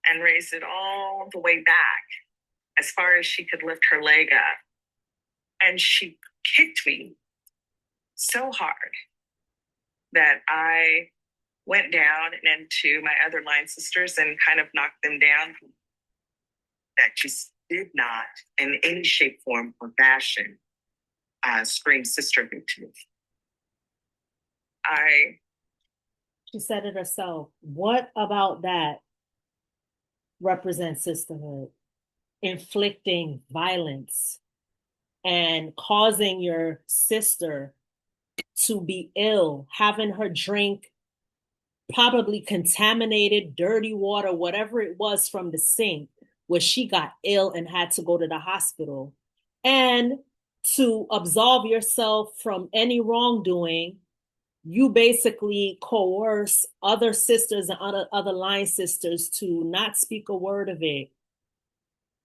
and raised it all the way back as far as she could lift her leg up. And she kicked me so hard that I went down and into my other line sisters and kind of knocked them down. That just did not, in any shape, form, or fashion, scream sisterhood to me. She said it herself. What about that represents sisterhood? Inflicting violence and causing your sister to be ill, having her drink probably contaminated, dirty water, whatever it was from the sink, where she got ill and had to go to the hospital. And to absolve yourself from any wrongdoing, you basically coerce other sisters and other line sisters to not speak a word of it,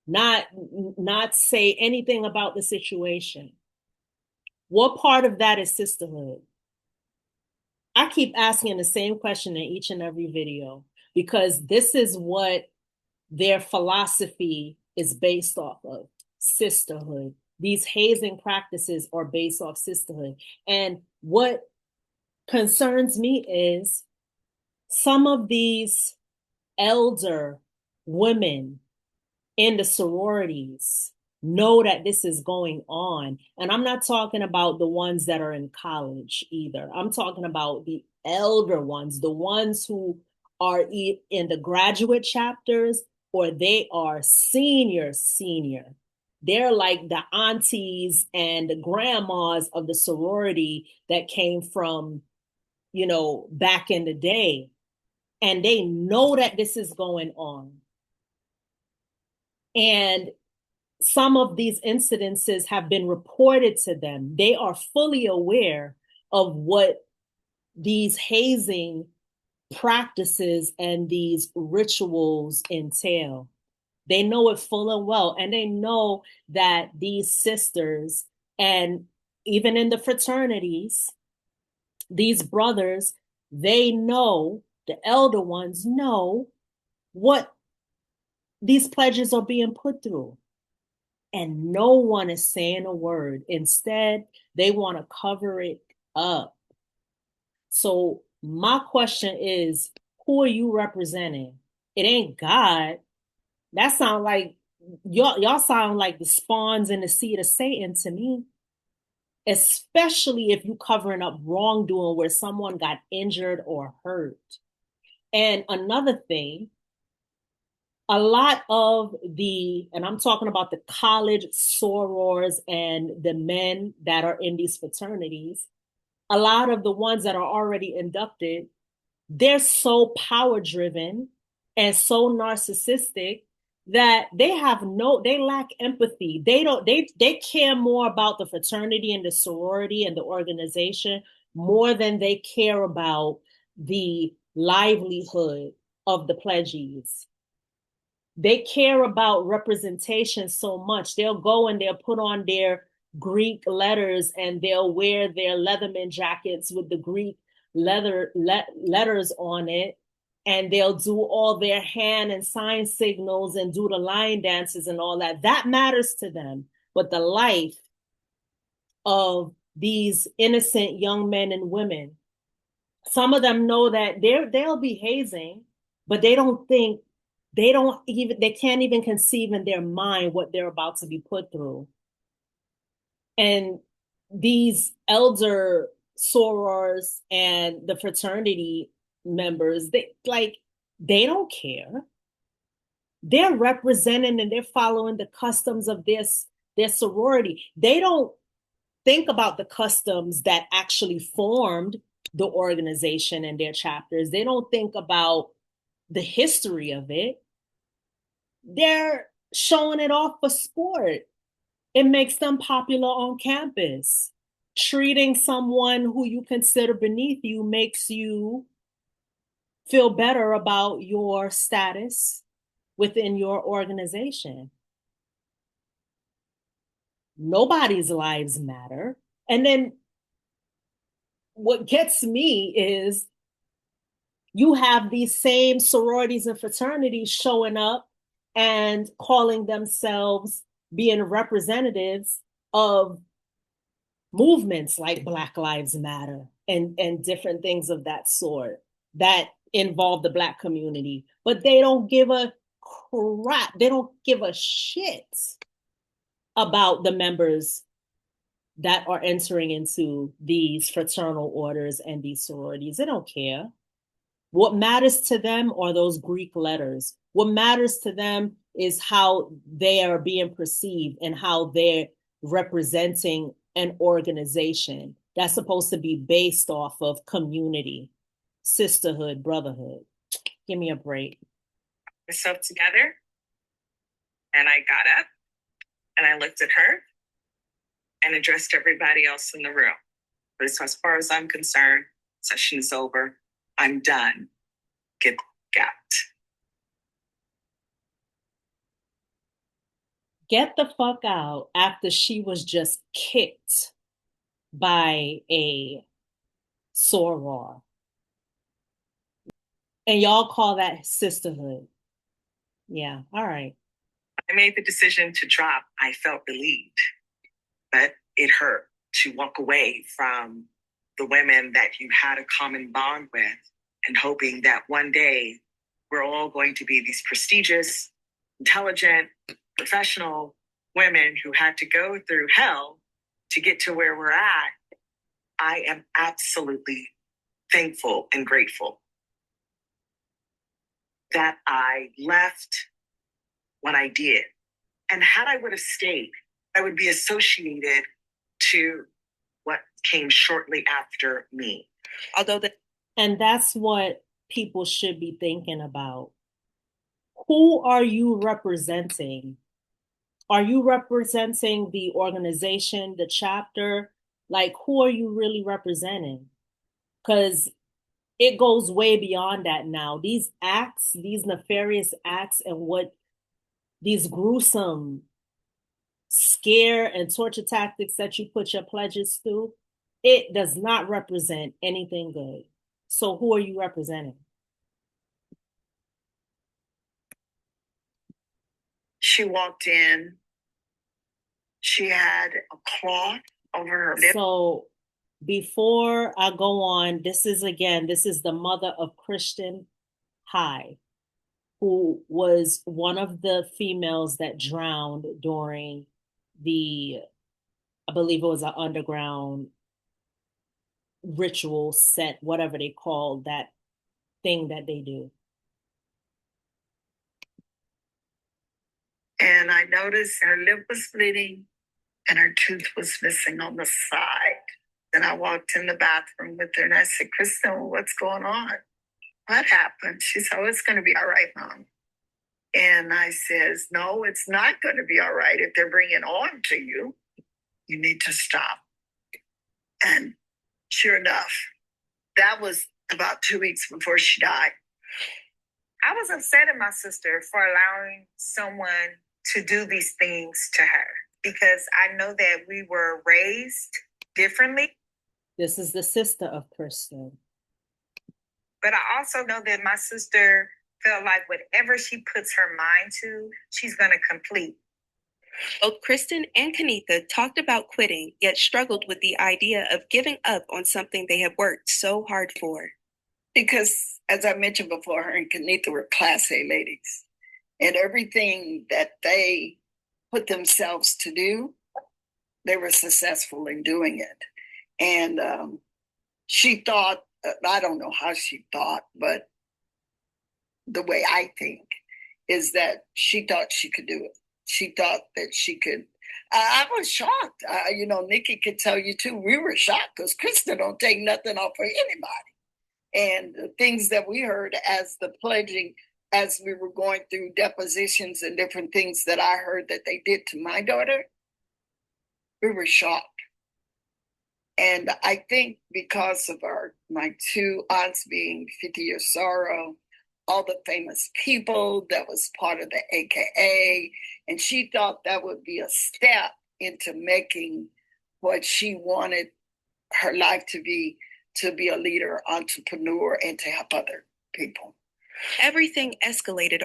not say anything about the situation. What part of that is sisterhood? I keep asking the same question in each and every video, because this is what their philosophy is based off of: sisterhood. These hazing practices are based off sisterhood. And what concerns me is some of these elder women in the sororities know that this is going on. And I'm not talking about the ones that are in college either. I'm talking about the elder ones, the ones who are in the graduate chapters, or they are senior. They're like the aunties and the grandmas of the sorority that came from, back in the day. And they know that this is going on. And some of these incidences have been reported to them. They are fully aware of what these hazing practices and these rituals entail. They know it full and well. And they know that these sisters, and even in the fraternities, these brothers, they know, the elder ones know what these pledges are being put through. And no one is saying a word. Instead, they want to cover it up. So my question is, who are you representing? It ain't God. That sound like y'all sound like the spawns in the seed of Satan to me. Especially if you covering up wrongdoing where someone got injured or hurt. And another thing, a lot of and I'm talking about the college sorors and the men that are in these fraternities, a lot of the ones that are already inducted, they're so power driven and so narcissistic that they lack empathy. They care more about the fraternity and the sorority and the organization more than they care about the livelihood of the pledgees. They care about representation so much. They'll go and they'll put on their Greek letters, and they'll wear their Leatherman jackets with the Greek letters on it, and they'll do all their hand and sign signals and do the line dances and all that. That matters to them. But the life of these innocent young men and women, some of them know that they'll be hazing, but they can't even conceive in their mind what they're about to be put through. And these elder sorors and the fraternity members, they don't care. They're representing and they're following the customs of their sorority. They don't think about the customs that actually formed the organization and their chapters. They don't think about the history of it. They're showing it off for sport. It makes them popular on campus. Treating someone who you consider beneath you makes you feel better about your status within your organization. Nobody's lives matter. And then what gets me is you have these same sororities and fraternities showing up and calling themselves being representatives of movements like Black Lives Matter and different things of that sort that involve the Black community. But they don't give a crap. They don't give a shit about the members that are entering into these fraternal orders and these sororities. They don't care. What matters to them are those Greek letters. What matters to them is how they are being perceived and how they're representing an organization that's supposed to be based off of community, sisterhood, brotherhood. Give me a break. Myself together, and I got up and I looked at her and addressed everybody else in the room. But as far as I'm concerned, session is over. I'm done. Get out. Get the fuck out after she was just kicked by a soror. And y'all call that sisterhood. Yeah, all right. I made the decision to drop. I felt relieved, but it hurt to walk away from the women that you had a common bond with and hoping that one day we're all going to be these prestigious, intelligent, professional women who had to go through hell to get to where we're at. I am absolutely thankful and grateful that I left when I did. And had I would have stayed, I would be associated to what came shortly after me. And that's what people should be thinking about. Who are you representing? Are you representing the organization, the chapter? Like, who are you really representing? Because it goes way beyond that now. These acts, these nefarious acts, and what these gruesome scare and torture tactics that you put your pledges through, it does not represent anything good. So who are you representing? She walked in. She had a cloth over her lip. So before I go on, this is the mother of Kristin High, who was one of the females that drowned during I believe it was an underground ritual set, whatever they call that thing that they do. And I noticed her lip was bleeding and her tooth was missing on the side. Then I walked in the bathroom with her and I said, Kristin, what's going on? What happened? She said, oh, it's going to be all right, Mom. And I says, no, it's not going to be all right. If they're bringing on to you, you need to stop. And sure enough, that was about 2 weeks before she died. I was upset at my sister for allowing someone to do these things to her. because I know that we were raised differently. This is the sister of Kristin. But I also know that my sister felt like whatever she puts her mind to, she's going to complete. Both Kristin and Kenitha talked about quitting, yet struggled with the idea of giving up on something they had worked so hard for. Because, as I mentioned before, her and Kenitha were Class A ladies. And everything that they put themselves to do, they were successful in doing it. And she thought, I don't know how she thought, but the way I think is that she thought she could do it. She thought that she could. I was shocked. Nikki could tell you too. We were shocked because Kristin don't take nothing off of anybody. And the things that we heard as the pledging, as we were going through depositions and different things that I heard that they did to my daughter, we were shocked. And I think because of my two aunts being 50 Years Sorrow, all the famous people that was part of the AKA, and she thought that would be a step into making what she wanted her life to be a leader, entrepreneur, and to help other people. Everything escalated.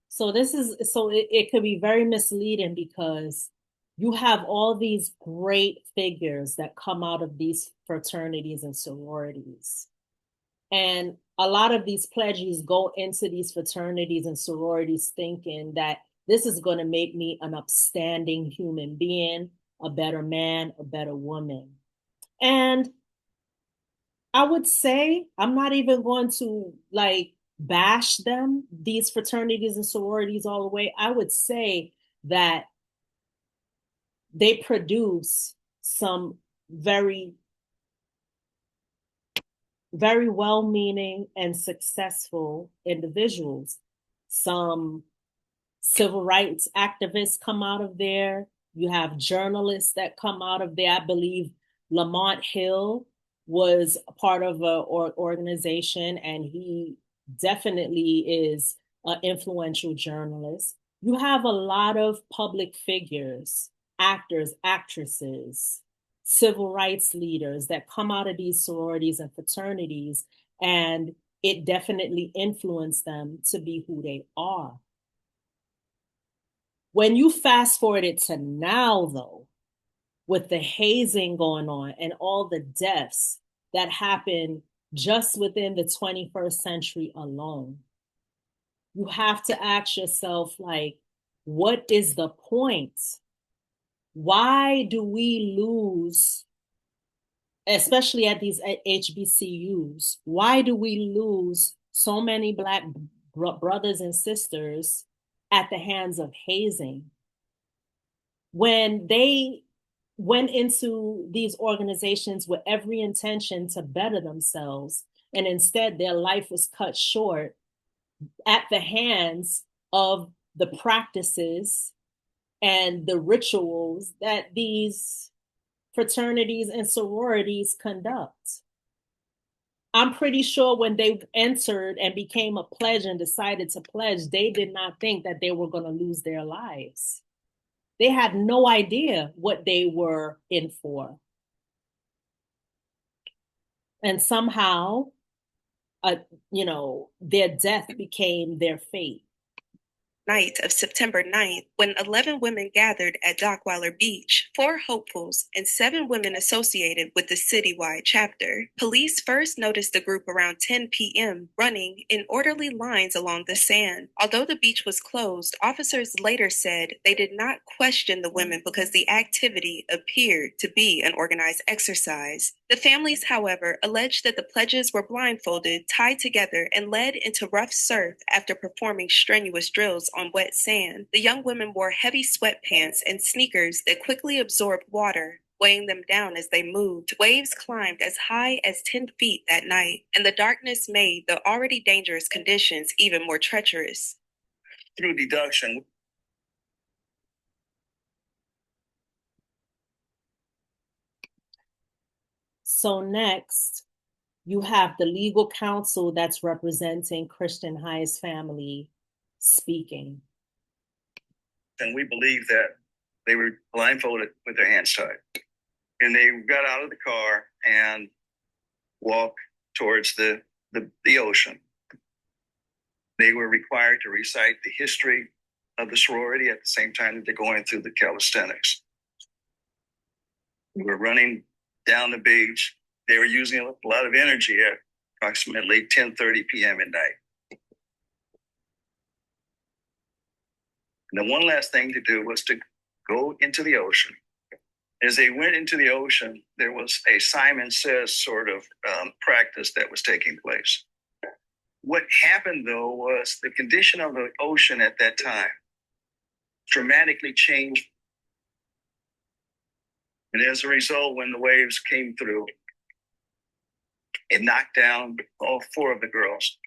So it could be very misleading because you have all these great figures that come out of these fraternities and sororities. And a lot of these pledges go into these fraternities and sororities thinking that this is going to make me an upstanding human being, a better man, a better woman. And I would say, I'm not even going to bash them, these fraternities and sororities all the way. I would say that they produce some very, very well-meaning and successful individuals. Some civil rights activists come out of there. You have journalists that come out of there. I believe Lamont Hill was a part of an organization, and he definitely is an influential journalist. You have a lot of public figures, actors, actresses, civil rights leaders that come out of these sororities and fraternities, and it definitely influenced them to be who they are. When you fast forward it to now, though, with the hazing going on and all the deaths that happen just within the 21st century alone, you have to ask yourself, what is the point? Why do we lose, especially at these HBCUs, why do we lose so many Black brothers and sisters at the hands of hazing? When they went into these organizations with every intention to better themselves, and instead their life was cut short at the hands of the practices and the rituals that these fraternities and sororities conduct. I'm pretty sure when they entered and became a pledge and decided to pledge, they did not think that they were going to lose their lives. They had no idea what they were in for. And somehow, their death became their fate. Night of September 9th, when 11 women gathered at Dockweiler Beach, 4 hopefuls and 7 women associated with the citywide chapter. Police first noticed the group around 10 p.m. running in orderly lines along the sand. Although the beach was closed, officers later said they did not question the women because the activity appeared to be an organized exercise. The families, however, alleged that the pledges were blindfolded, tied together, and led into rough surf after performing strenuous drills on wet sand. The young women wore heavy sweatpants and sneakers that quickly absorbed water, weighing them down as they moved. Waves climbed as high as 10 feet that night, and the darkness made the already dangerous conditions even more treacherous. Through deduction. So next, you have the legal counsel that's representing Kristin High's family speaking. And we believe that They were blindfolded with their hands tied. And they got out of the car and walked towards the ocean. They were required to recite the history of the sorority at the same time that they're going through the calisthenics. We were running down the beach. They were using a lot of energy at approximately 10:30 p.m. at night. And the one last thing to do was to go into the ocean. As they went into the ocean, there was a Simon Says sort of practice that was taking place. What happened, though, was the condition of the ocean at that time dramatically changed. And as a result, when the waves came through, it knocked down all four of the girls.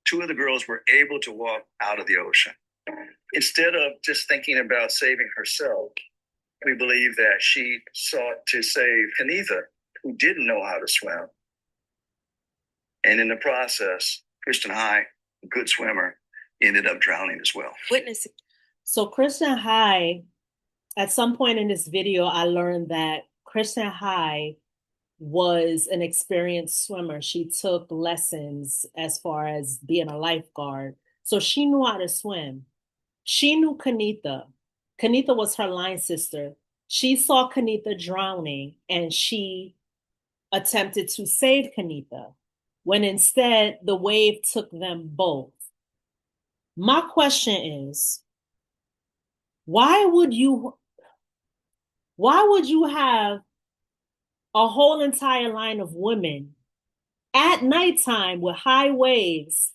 Two of the girls were able to walk out of the ocean. Instead of just thinking about saving herself, we believe that she sought to save Kenitha, who didn't know how to swim. And in the process, Kristin High, a good swimmer, ended up drowning as well. Witness. So Kristin High, at some point in this video, I learned that Kristin High was an experienced swimmer. She took lessons as far as being a lifeguard. So she knew how to swim. She knew Kenitha. Kenitha was her line sister. She saw Kenitha drowning and she attempted to save Kenitha, when instead the wave took them both. My question is, why would you have a whole entire line of women at nighttime with high waves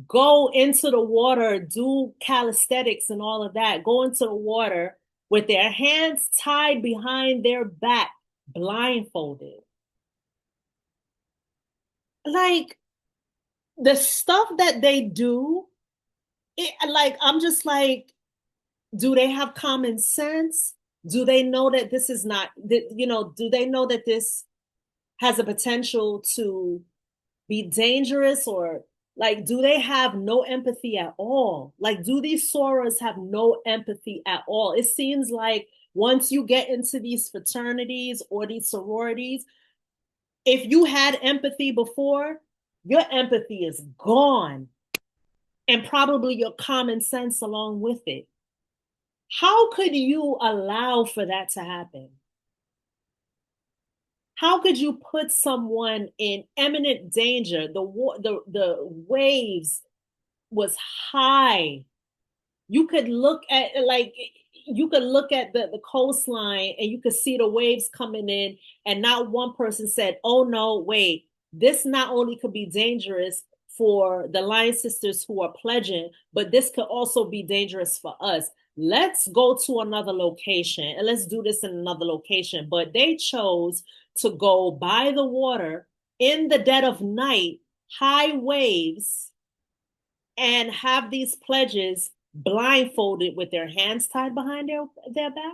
go into the water, do calisthenics and all of that, go into the water with their hands tied behind their back, blindfolded? Like, the stuff that they do, I'm just like, do they have common sense? Do they know that this is not, do they know that this has a potential to be dangerous? Or like, do they have no empathy at all? Like, do these sorors have no empathy at all? It seems like once you get into these fraternities or these sororities, if you had empathy before, your empathy is gone, and probably your common sense along with it. How could you allow for that to happen? How could you put someone in imminent danger? The waves was high. You could look at the coastline and you could see the waves coming in, and not one person said, oh no, wait, this not only could be dangerous for the line sisters who are pledging, but this could also be dangerous for us. Let's go to another location and let's do this in another location. But they chose to go by the water in the dead of night, high waves, and have these pledges blindfolded with their hands tied behind their back.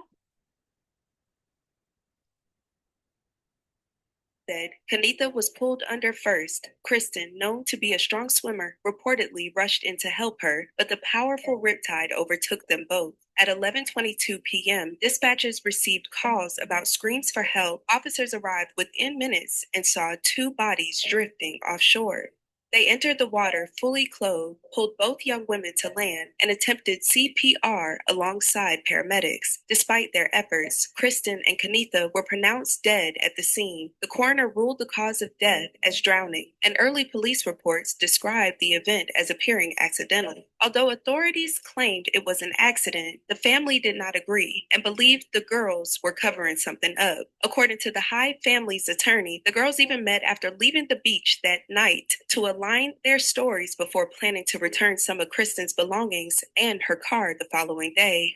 Said Kenitha was pulled under first. Kristin, known to be a strong swimmer, reportedly rushed in to help her, but the powerful riptide overtook them both. At 11:22 p.m., dispatchers received calls about screams for help. Officers arrived within minutes and saw two bodies drifting offshore. They entered the water fully clothed, pulled both young women to land, and attempted CPR alongside paramedics. Despite their efforts, Kristin and Kenitha were pronounced dead at the scene. The coroner ruled the cause of death as drowning, and early police reports described the event as appearing accidental. Although authorities claimed it was an accident, the family did not agree and believed the girls were covering something up. According to the High family's attorney, the girls even met after leaving the beach that night to align their stories before planning to return some of Kristin's belongings and her car the following day.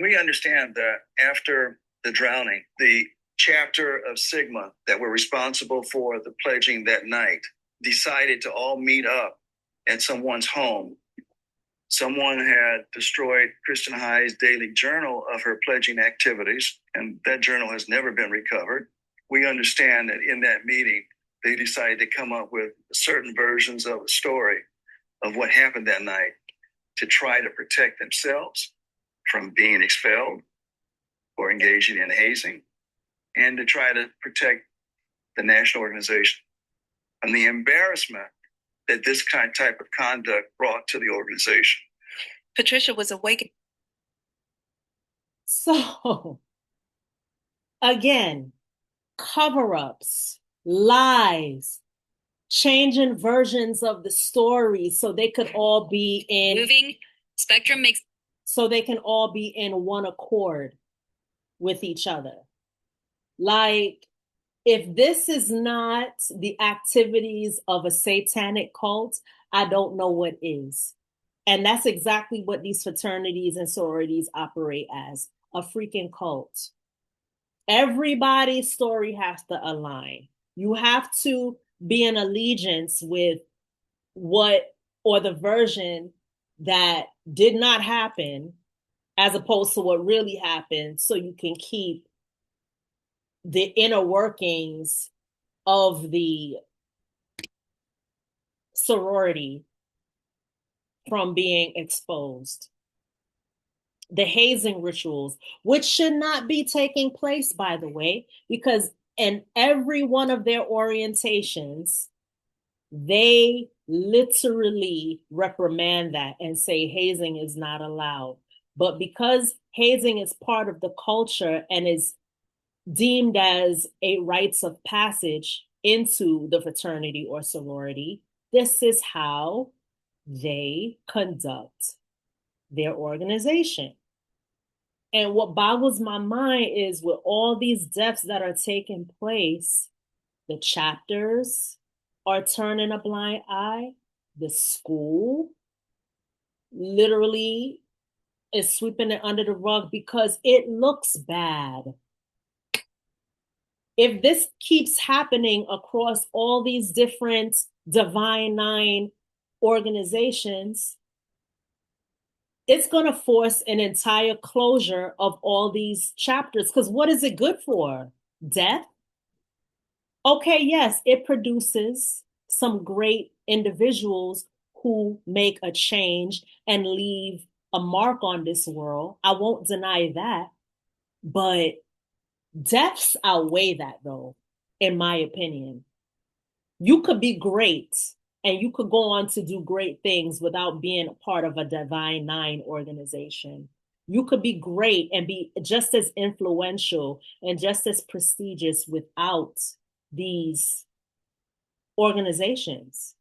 We understand that after the drowning, the chapter of Sigma that were responsible for the pledging that night decided to all meet up at someone's home. Someone had destroyed Kristin High's daily journal of her pledging activities, and that journal has never been recovered. We understand that in that meeting, they decided to come up with certain versions of a story of what happened that night to try to protect themselves from being expelled or engaging in hazing, and to try to protect the national organization and the embarrassment that this type of conduct brought to the organization. Patricia was awakened. So, again, cover-ups, lies, changing versions of the story so they could all be in Moving spectrum makes so they can all be in one accord with each other. Like, if this is not the activities of a satanic cult, I don't know what is. And that's exactly what these fraternities and sororities operate as, a freaking cult. Everybody's story has to align. You have to be in allegiance with what, or the version that did not happen, as opposed to what really happened, so you can keep the inner workings of the sorority from being exposed. The hazing rituals, which should not be taking place, by the way, because in every one of their orientations, they literally reprimand that and say hazing is not allowed. But because hazing is part of the culture and is deemed as a rites of passage into the fraternity or sorority, this is how they conduct their organization. And what boggles my mind is, with all these deaths that are taking place, the chapters are turning a blind eye. The school literally is sweeping it under the rug because it looks bad. If this keeps happening across all these different Divine Nine organizations, it's going to force an entire closure of all these chapters. Because what is it good for? Death? Okay, yes, it produces some great individuals who make a change and leave a mark on this world. I won't deny that. But deaths outweigh that, though, in my opinion. You could be great and you could go on to do great things without being a part of a Divine Nine organization. You could be great and be just as influential and just as prestigious without these organizations.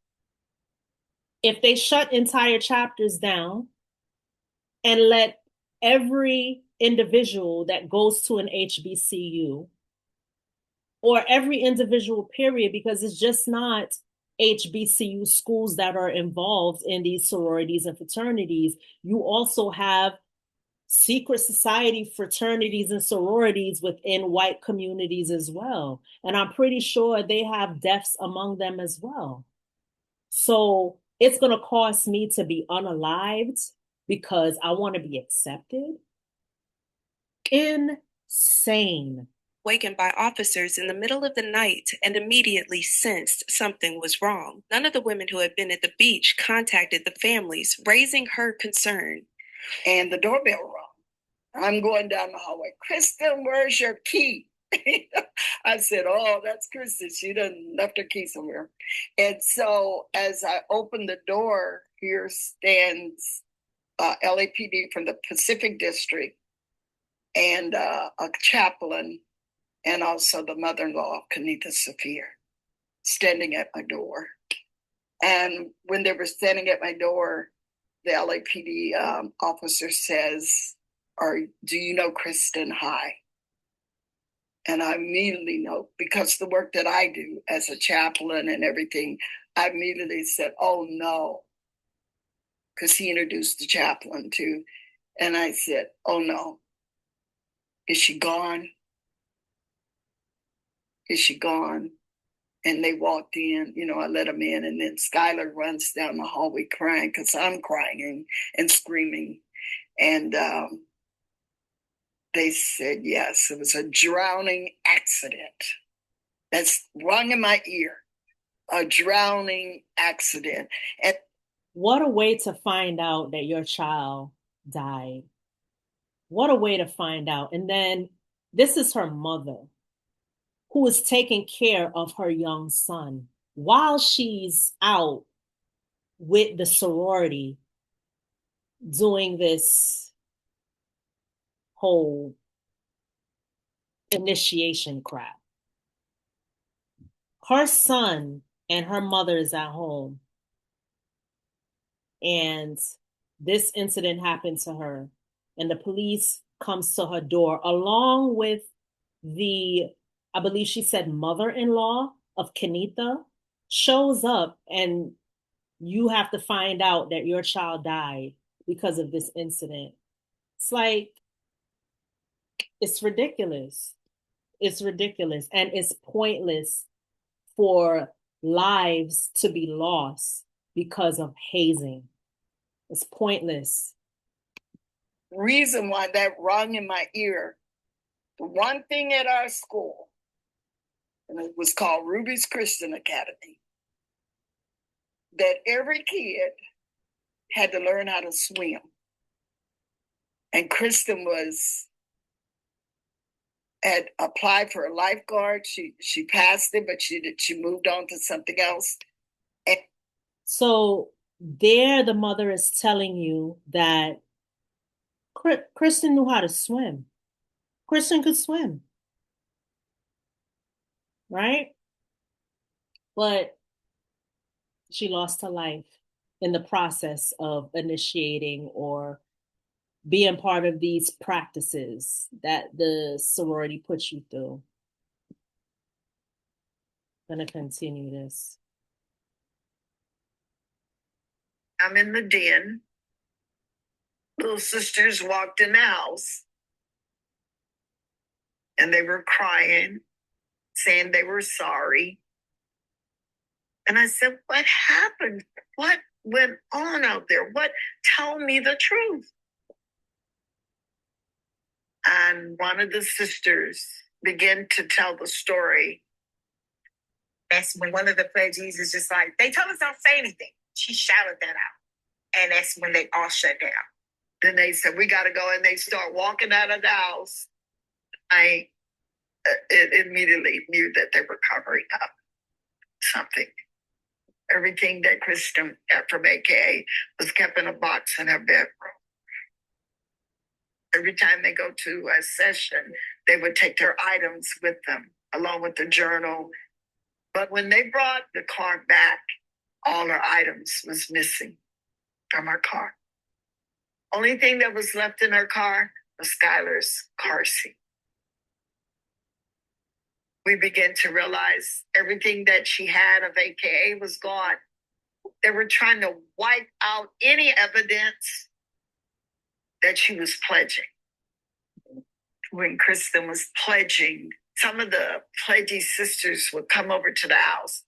If they shut entire chapters down and let every individual that goes to an HBCU, or every individual period, because it's just not HBCU schools that are involved in these sororities and fraternities. You also have secret society fraternities and sororities within white communities as well. And I'm pretty sure they have deaths among them as well. So it's going to cost me to be unalived because I want to be accepted. Insane. Wakened by officers in the middle of the night and immediately sensed something was wrong. None of the women who had been at the beach contacted the families, raising her concern. And the doorbell rang. I'm going down the hallway. Kristin, where's your key? I said, oh, that's Kristin. She done left her key somewhere. And so as I opened the door, here stands LAPD from the Pacific District and a chaplain, and also the mother-in-law, Kenitha Saafir, standing at my door. And when they were standing at my door, the LAPD officer says, do you know Kristin? Hi. And I immediately know, because the work that I do as a chaplain and everything, I immediately said, oh no, because he introduced the chaplain too. And I said, oh no, is she gone? Is she gone? And they walked in, I let them in. And then Skylar runs down the hallway crying because I'm crying and screaming. And they said, yes, it was a drowning accident. That's rung in my ear. A drowning accident. And what a way to find out that your child died. What a way to find out. And then this is her mother who is taking care of her young son while she's out with the sorority doing this whole initiation crap. Her son and her mother is at home, and this incident happened to her, and the police comes to her door along with the, I believe she said, mother-in-law of Kenitha shows up, and you have to find out that your child died because of this incident. It's like, it's ridiculous. It's ridiculous, and it's pointless for lives to be lost because of hazing. It's pointless. Reason why that rung in my ear, the one thing at our school, and it was called Ruby's Christian Academy, that every kid had to learn how to swim. And Kristin had applied for a lifeguard. She passed it, but she moved on to something else. And so there, the mother is telling you that Kristin knew how to swim. Kristin could swim, right? But she lost her life in the process of initiating or being part of these practices that the sorority puts you through. I'm going to continue this. I'm in the den. Little sisters walked in the house, and they were crying, saying they were sorry. And I said, what happened? What went on out there? Tell me the truth. And one of the sisters began to tell the story. That's when one of the pledgees is just like, they told us don't say anything. She shouted that out. And that's when they all shut down. Then they said, we got to go. And they start walking out of the house. I immediately knew that they were covering up something. Everything that Kristin got from AKA was kept in a box in her bedroom. Every time they go to a session, they would take their items with them, along with the journal. But when they brought the car back, all her items was missing from her car. Only thing that was left in her car was Skylar's car seat. We began to realize everything that she had of AKA was gone. They were trying to wipe out any evidence that she was pledging. When Kristin was pledging, some of the pledgee sisters would come over to the house.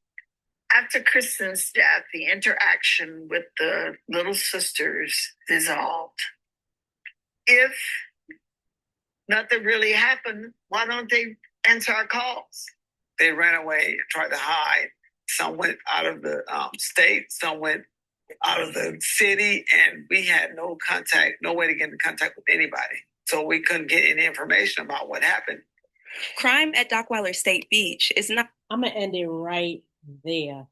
After Kristin's death, the interaction with the little sisters dissolved. If nothing really happened, why don't they answer our calls? They ran away and tried to hide. Some went out of the state, some went out of the city, and we had no contact, no way to get in contact with anybody. So we couldn't get any information about what happened. Crime at Dockweiler State Beach is not... I'm going to end it right there.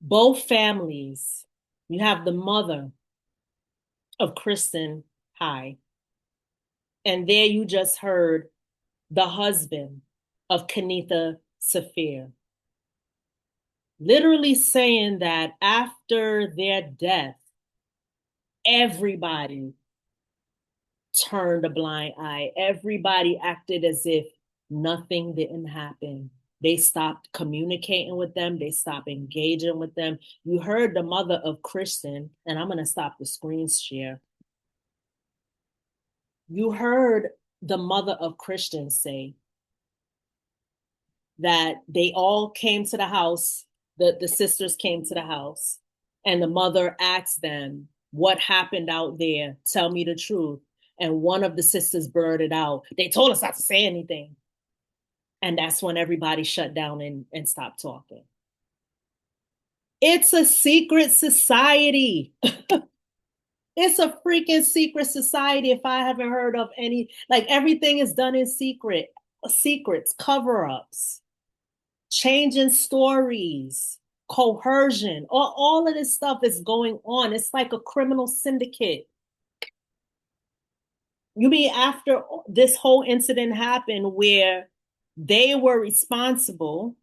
Both families, you have the mother of Kristin High, and there you just heard the husband of Kenitha Saafir, literally saying that after their death, everybody turned a blind eye. Everybody acted as if nothing didn't happen. They stopped communicating with them. They stopped engaging with them. You heard the mother of Kristin, and I'm going to stop the screen share. You heard the mother of Kristin say that they all came to the house, the sisters came to the house, and the mother asked them, what happened out there? Tell me the truth. And one of the sisters blurted out, they told us not to say anything. And that's when everybody shut down and stopped talking. It's a secret society. It's a freaking secret society if I haven't heard of any. Like, everything is done in secrets, cover-ups, changing stories, coercion, all of this stuff is going on. It's like a criminal syndicate. You mean after this whole incident happened where they were responsible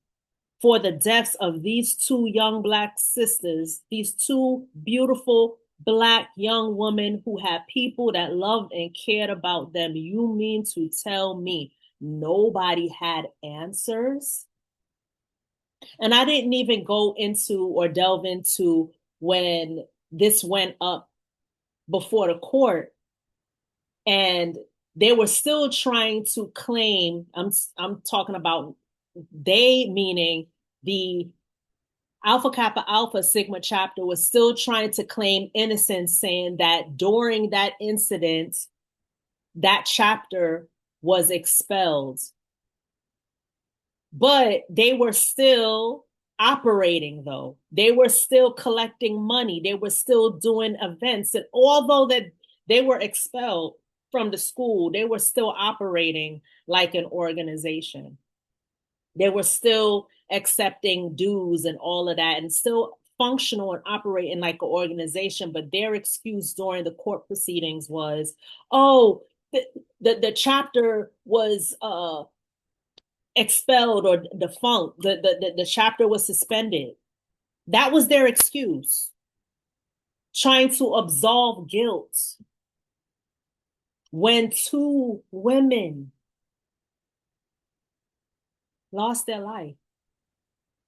for the deaths of these two young Black sisters, these two beautiful Black young women who had people that loved and cared about them? You mean to tell me nobody had answers? And I didn't even go into or delve into when this went up before the court, and they were still trying to claim, I'm talking about they, meaning the Alpha Kappa Alpha Sigma chapter, was still trying to claim innocence, saying that during that incident, that chapter was expelled. But they were still operating, though. They were still collecting money. They were still doing events. And although that they were expelled from the school, they were still operating like an organization. They were still accepting dues and all of that, and still functional and operating like an organization. But their excuse during the court proceedings was, oh, the chapter was expelled or defunct. The chapter was suspended. That was their excuse. Trying to absolve guilt when two women lost their life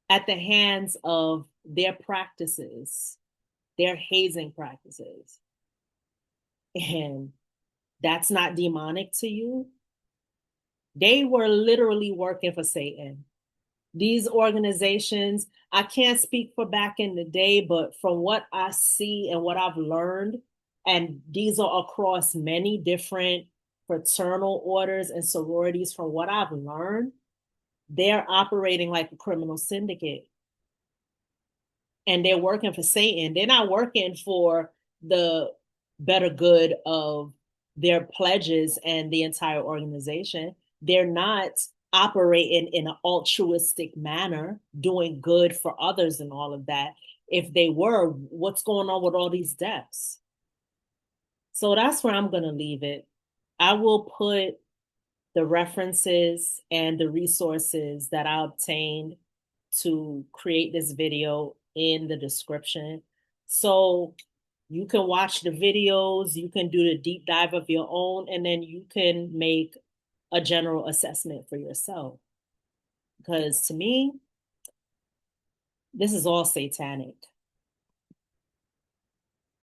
at the hands of their practices, their hazing practices. And that's not demonic to you? They were literally working for Satan. These organizations, I can't speak for back in the day, but from what I see and what I've learned, and these are across many different fraternal orders and sororities, from what I've learned, they're operating like a criminal syndicate. And they're working for Satan. They're not working for the better good of their pledges and the entire organization. They're not operating in an altruistic manner, doing good for others and all of that. If they were, what's going on with all these deaths? So that's where I'm going to leave it. I will put the references and the resources that I obtained to create this video in the description. So you can watch the videos, you can do the deep dive of your own, and then you can make a general assessment for yourself. Because to me, this is all satanic.